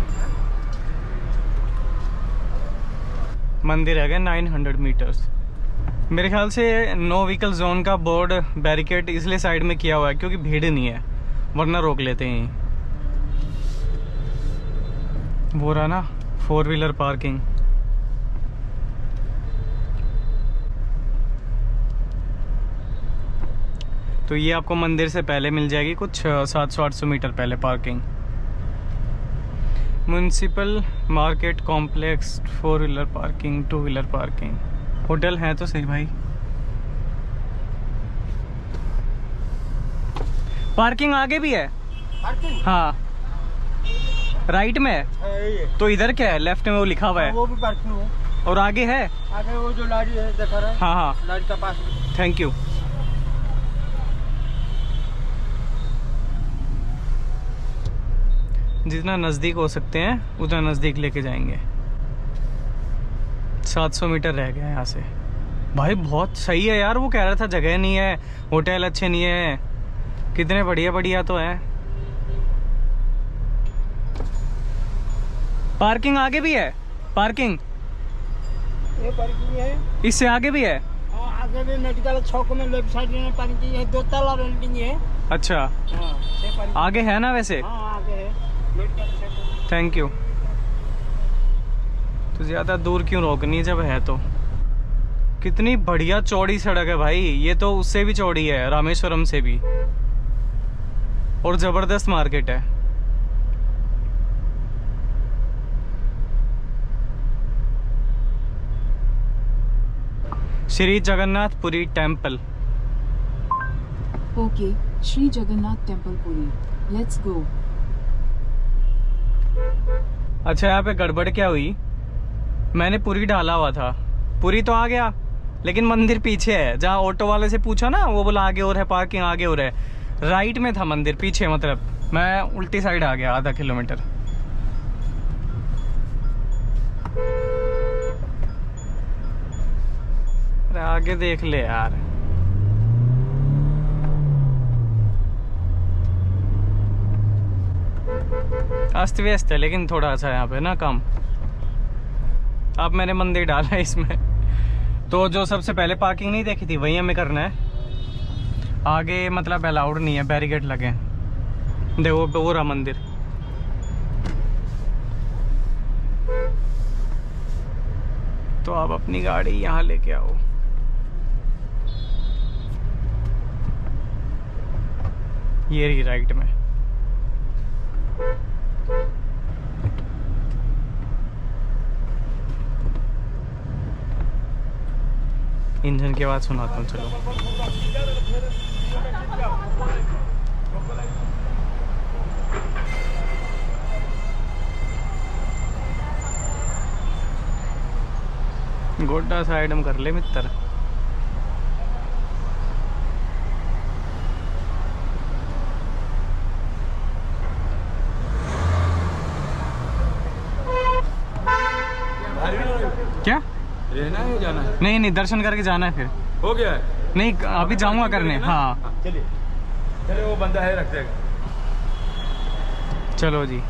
मंदिर है 900 मीटर्स। मेरे ख्याल से नो व्हीकल जोन का बोर्ड बैरिकेड इसलिए साइड में किया हुआ है क्योंकि भीड़ नहीं है, वरना रोक लेते हैं। वो रहा ना 4 व्हीलर पार्किंग। तो ये आपको मंदिर से पहले मिल जाएगी, कुछ 700-800 मीटर पहले parking. Municipal market complex, 4 wheeler parking, 2 wheeler parking. Hotel है तो सही भाई। पार्किंग आगे भी है? पार्किंग हाँ राइट में है। तो इधर क्या है? लेफ्ट में वो लिखा हुआ है, वो भी पार्किंग है। और आगे है? आगे वो जो लारी है दिखा रहा है। हाँ हाँ लारी का पास। Thank you. जितना नज़दीक हो सकते हैं उतना नज़दीक लेके जाएंगे। 700 मीटर रह गया यहाँ से। भाई बहुत सही है यार। वो कह रहा था जगह नहीं है, होटल अच्छे नहीं है, कितने बढ़िया बढ़िया तो है। पार्किंग आगे भी है? पार्किंग ये पार्किंग है। इससे आगे भी है? हाँ आगे भी मेडिकल चौक में लेफ्ट साइड में पार्किंग है। 2 तला बिल्डिंग है। अच्छा हाँ आगे है ना वैसे? हाँ आगे है मेडिकल सेंटर। Thank you. तो ज़्यादा दूर क्यों रोकनी जब है तो। कितनी बढ़िया चौड़ी सड़क है भाई। ये तो उससे भी चौड़ी है, रामेश्वरम से भी। और ज़बरदस्त मार्केट है। Shri Jagannath Puri temple. Okay, Sri Jagannath Temple Puri. Let's go. अच्छा यहाँ पे गड़बड़ क्या हुई, मैंने पुरी डाला हुआ था, पुरी तो आ गया लेकिन मंदिर पीछे है। जहाँ ऑटो वाले से पूछा ना, वो बोला आगे और है पार्किंग, आगे और है। राइट में था मंदिर, पीछे मतलब मैं उल्टी साइड आ गया आधा किलोमीटर। अरे आगे देख ले यार। अस्त व्यस्त है लेकिन थोड़ा अच्छा यहाँ पे ना काम। अब मैंने मंदिर डाला है इसमें। तो जो सबसे पहले पार्किंग नहीं देखी थी वही हमें करना है। आगे मतलब अलाउड नहीं है, बैरिकेड लगे हैं। देखो पूरा मंदिर। तो आप अपनी गाड़ी यहाँ लेके आओ। ये रही राइट में। इंजन की आवाज़ सुनाता हूँ, चलो। गोड्डा साइड में कर ले मित्र। क्या रहना है जाना है? नहीं नहीं, दर्शन करके जाना है फिर। हो गया है? नहीं अभी जाऊंगा करने। हाँ चलिए चलिए, वो बंदा है रख देगा। चलो जी।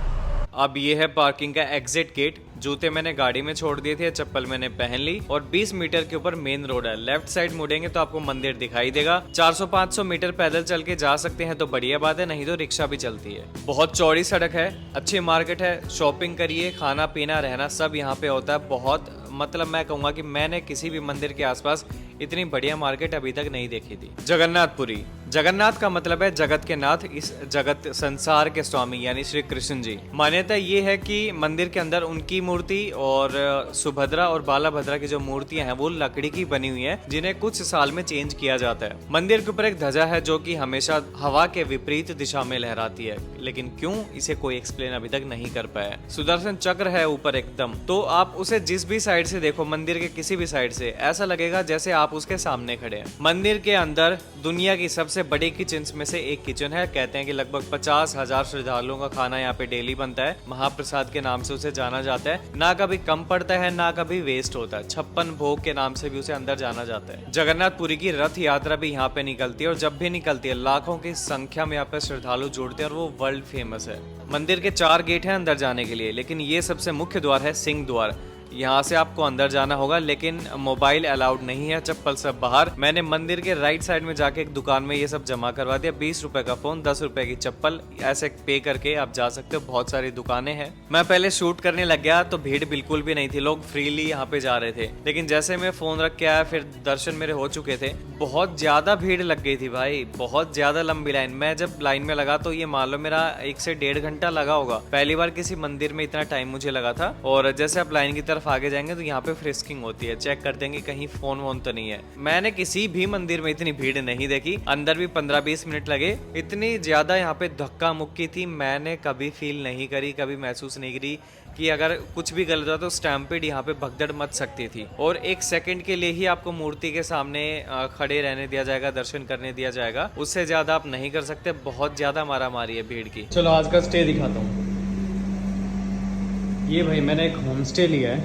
अब ये है पार्किंग का एग्जिट गेट। जूते मैंने गाड़ी में छोड़ दिए थे, चप्पल मैंने पहन ली और 20 मीटर के ऊपर मेन रोड है। लेफ्ट साइड मुड़ेंगे तो आपको मंदिर दिखाई देगा। 400-500 मीटर पैदल चल के जा सकते हैं तो बढ़िया बात है, नहीं तो रिक्शा भी चलती है। बहुत चौड़ी सड़क है, अच्छी मार्केट है, शॉपिंग करिए, खाना पीना रहना सब यहाँ पे होता है। बहुत मतलब मैं कहूँगा कि मैंने किसी भी मंदिर के आसपास इतनी बढ़िया मार्केट अभी तक नहीं देखी थी। जगन्नाथपुरी, जगन्नाथ का मतलब है जगत के नाथ, इस जगत संसार के स्वामी यानी श्री कृष्ण जी। मान्यता ये है कि मंदिर के अंदर उनकी मूर्ति और सुभद्रा और बालाभद्रा की जो मूर्तियां हैं वो लकड़ी की बनी हुई हैं, जिन्हें कुछ साल में चेंज किया जाता है। मंदिर के ऊपर एक ध्वजा है जो कि हमेशा हवा के विपरीत दिशा में लहराती है, लेकिन क्यों इसे कोई एक्सप्लेन अभी तक नहीं कर पाया। सुदर्शन चक्र है ऊपर एकदम, तो आप उसे जिस भी साइड से देखो, मंदिर के किसी भी साइड से, ऐसा लगेगा जैसे आप उसके सामने खड़े हैं। मंदिर के अंदर दुनिया की सबसे बड़ी किचन में से एक किचन है। कहते हैं कि लगभग 50,000 श्रद्धालुओं का खाना यहाँ पे डेली बनता है। महाप्रसाद के नाम से उसे जाना जाता है। ना कभी कम पड़ता है ना कभी वेस्ट होता है। 56 भोग के नाम से भी उसे अंदर जाना जाता है। जगन्नाथपुरी की रथ यात्रा भी यहाँ पे निकलती है और जब भी निकलती है लाखों की संख्या में यहाँ पे श्रद्धालु जुड़ते हैं और वो वर्ल्ड फेमस है। मंदिर के 4 गेट हैं अंदर जाने के लिए, लेकिन ये सबसे मुख्य द्वार है सिंह द्वार। यहाँ से आपको अंदर जाना होगा, लेकिन मोबाइल अलाउड नहीं है, चप्पल सब बाहर। मैंने मंदिर के राइट साइड में जाके एक दुकान में ये सब जमा करवा दिया। 20 रुपए का फोन, 10 रुपए की चप्पल, ऐसे पे करके आप जा सकते हो। बहुत सारी दुकानें हैं। मैं पहले शूट करने लग गया तो भीड़ बिल्कुल भी नहीं थी, लोग फ्रीली यहाँ पे जा रहे थे। लेकिन जैसे मैं फोन रख के आया, फिर दर्शन मेरे हो चुके थे, बहुत ज्यादा भीड़ लग गई थी भाई, बहुत ज्यादा लंबी लाइन। मैं जब लाइन में लगा तो ये मान लो मेरा 1 से 1.5 घंटा लगा होगा। पहली बार किसी मंदिर में इतना टाइम मुझे लगा था। और जैसे आप लाइन की तरफ आगे जाएंगे तो यहाँ पे फ्रिस्किंग होती है, चेक कर देंगे कहीं फोन वोन तो नहीं है। मैंने किसी भी मंदिर में इतनी भीड़ नहीं देखी, अंदर भी 15-20 मिनट लगे। इतनी ज्यादा यहाँ पे धक्का मुक्की थी, मैंने कभी फील नहीं करी, कभी महसूस नहीं करी कि अगर कुछ भी गलत हुआ तो स्टैम्पेड यहाँ पे भगदड़ मच सकती थी। और 1 सेकंड के लिए ही आपको मूर्ति के सामने खड़े रहने दिया जाएगा, दर्शन करने दिया जाएगा, उससे ज्यादा आप नहीं कर सकते। बहुत ज्यादा मारामारी है भीड़ की। चलो आज का स्टे दिखाता हूँ। ये भाई मैंने एक होम स्टे लिया है,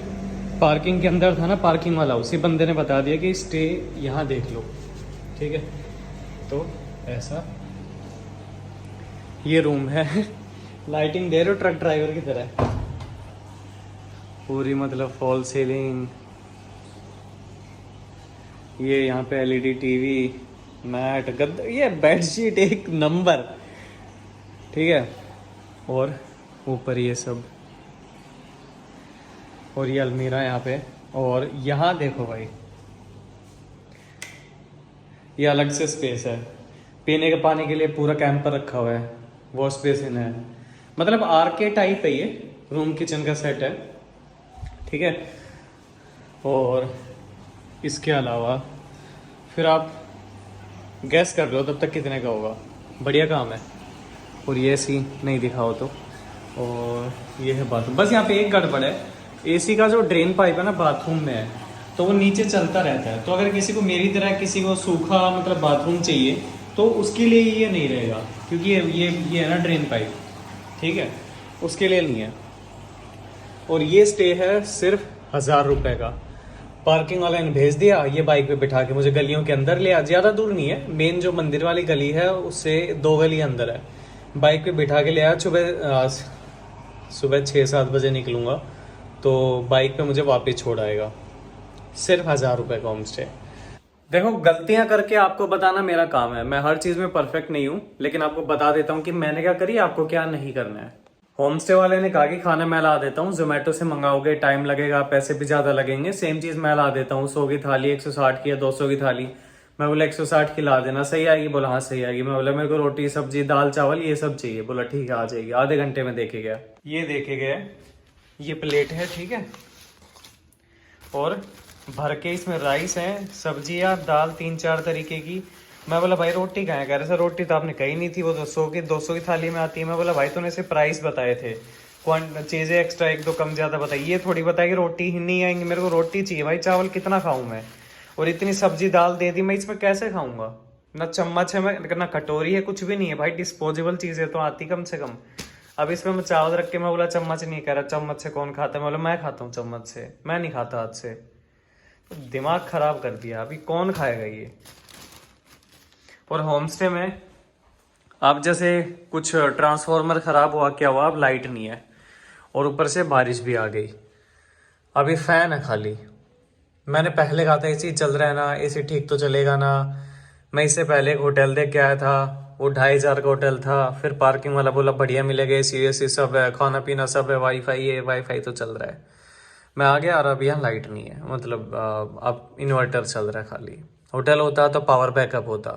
पार्किंग के अंदर था ना पार्किंग वाला, उसी बंदे ने बता दिया कि स्टे यहाँ देख लो, ठीक है। तो ऐसा ये रूम है। लाइटिंग दे रहे हो ट्रक ड्राइवर की तरह, पूरी मतलब फॉल सीलिंग। ये यहाँ पे एलईडी टीवी, मैट, गद्दा, ये बेडशीट एक नंबर, ठीक है। और ऊपर ये सब, और ये अलमीरा यहाँ पे। और यहाँ देखो भाई, ये अलग से स्पेस है, पीने के पानी के लिए पूरा कैंपर रखा हुआ है, वॉश बेसिन है, मतलब आरके टाइप है। ये रूम किचन का सेट है, ठीक है। और इसके अलावा फिर आप गैस कर लो तब तक कितने का होगा, बढ़िया काम है। और ये सी नहीं दिखाओ तो। और ये है बाथरूम, बस यहाँ पे एक गड़बड़ है, एसी का जो ड्रेन पाइप है ना बाथरूम में है, तो वो नीचे चलता रहता है। तो अगर किसी को मेरी तरह किसी को सूखा मतलब बाथरूम चाहिए तो उसके लिए ये नहीं रहेगा, क्योंकि ये है ना ड्रेन पाइप, ठीक है, उसके लिए नहीं है। और ये स्टे है सिर्फ 1000 रुपये का। पार्किंग वाला ने भेज दिया, ये बाइक पे बिठा के मुझे गलियों के अंदर ले आ, ज़्यादा दूर नहीं है, मेन जो मंदिर वाली गली है उससे 2 गली अंदर है। बाइक पे बिठा के ले आया। सुबह 6-7 बजे निकलूँगा तो बाइक पे मुझे वापस छोड़ आएगा। सिर्फ 1000 रुपये का होम स्टे। देखो, गलतियां करके आपको बताना मेरा काम है। मैं हर चीज में परफेक्ट नहीं हूँ, लेकिन आपको बता देता हूँ कि मैंने क्या करी, आपको क्या नहीं करना है। होम स्टे वाले ने कहा कि खाना मैं ला देता हूँ, जोमेटो से मंगाओगे टाइम लगेगा, पैसे भी ज्यादा लगेंगे। सेम चीज मैं ला देता हूँ, 100 की थाली 160 की या 200 की थाली। मैं बोला 160 की ला देना, सही आएगी? बोला हाँ सही आएगी। मैं बोला मेरे को रोटी सब्जी दाल चावल ये सब चाहिए। बोला ठीक है आ जाएगी। आधे घंटे में देखे गया। ये देखे गया, ये प्लेट है, ठीक है, और भर के इसमें राइस है, सब्जियां दाल 3-4 तरीके की। मैं बोला भाई रोटी कहाँ है? कह रहे सर रोटी तो आपने कही नहीं थी, वो 200 की थाली में आती है। मैं बोला भाई तूने सिर्फ प्राइस बताए थे, चीजें एक्स्ट्रा 1-2 कम ज्यादा बताई, ये थोड़ी बताई कि रोटी ही नहीं आएंगी। मेरे को रोटी चाहिए भाई, चावल कितना खाऊं मैं? और इतनी सब्जी दाल दे दी, मैं इसमें कैसे खाऊंगा? ना चम्मच है, मैं ना कटोरी है, कुछ भी नहीं है भाई। डिस्पोजेबल चीजें तो आती कम से कम। अब इसमें मैं चावल रख के मैं बोला चम्मच नहीं, कह रहा चम्मच से कौन खाता है? मैं बोला मैं खाता हूँ चम्मच से, मैं नहीं खाता हाथ से। तो दिमाग खराब कर दिया, अभी कौन खाएगा ये? और होम स्टे में आप जैसे कुछ ट्रांसफार्मर खराब हुआ, क्या हुआ, अब लाइट नहीं है और ऊपर से बारिश भी आ गई। अभी फैन है खाली। मैंने पहले कहा था एसी चल रहा है ना, एसी ठीक तो चलेगा ना। मैं इससे पहले एक होटल देख के आया था, वो 2500 का होटल था। फिर पार्किंग वाला बोला बढ़िया मिलेगा, एसी वेसी सब है, खाना पीना सब है, वाईफाई है, वाईफाई तो चल रहा है। मैं आ गया और अब यहाँ लाइट नहीं है, मतलब अब इन्वर्टर चल रहा है खाली। होटल होता तो पावर बैकअप होता।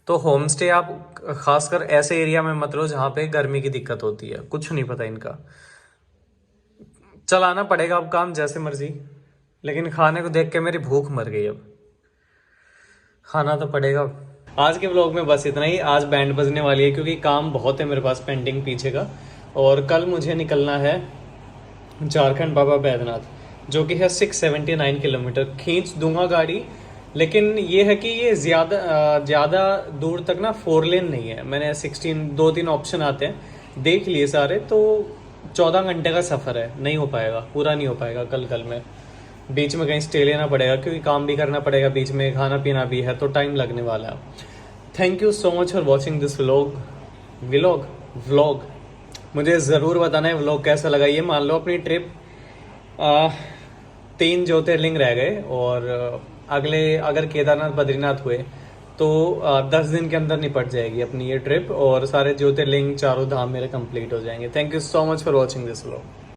तो होम स्टे आप खासकर ऐसे एरिया में मत लो जहाँ पे गर्मी की दिक्कत होती है। कुछ नहीं पता इनका, चलाना पड़ेगा अब काम जैसे मर्जी। लेकिन खाने को देख के मेरी भूख मर गई, अब खाना तो पड़ेगा। आज के व्लॉग में बस इतना ही। आज बैंड बजने वाली है क्योंकि काम बहुत है मेरे पास पेंडिंग पीछे का। और कल मुझे निकलना है झारखंड बाबा बैद्यनाथ, जो कि है 679 किलोमीटर। खींच दूंगा गाड़ी, लेकिन ये है कि ये ज़्यादा दूर तक ना 4 लेन नहीं है। मैंने 2-3 ऑप्शन आते हैं, देख लिए सारे, तो 14 घंटे का सफ़र है, नहीं हो पाएगा, पूरा नहीं हो पाएगा कल में। बीच में कहीं स्टे लेना पड़ेगा क्योंकि काम भी करना पड़ेगा, बीच में खाना पीना भी है, तो टाइम लगने वाला है। Thank you so much for watching this vlog. मुझे ज़रूर बताना है व्लॉग कैसा लगा। ये मान लो अपनी ट्रिप 3 ज्योतिर्लिंग रह गए, और अगले अगर केदारनाथ बद्रीनाथ हुए तो 10 दिन के अंदर निपट जाएगी अपनी ये ट्रिप, और सारे ज्योतिर्लिंग 4 धाम मेरे कंप्लीट हो जाएंगे। Thank you so much for watching this vlog.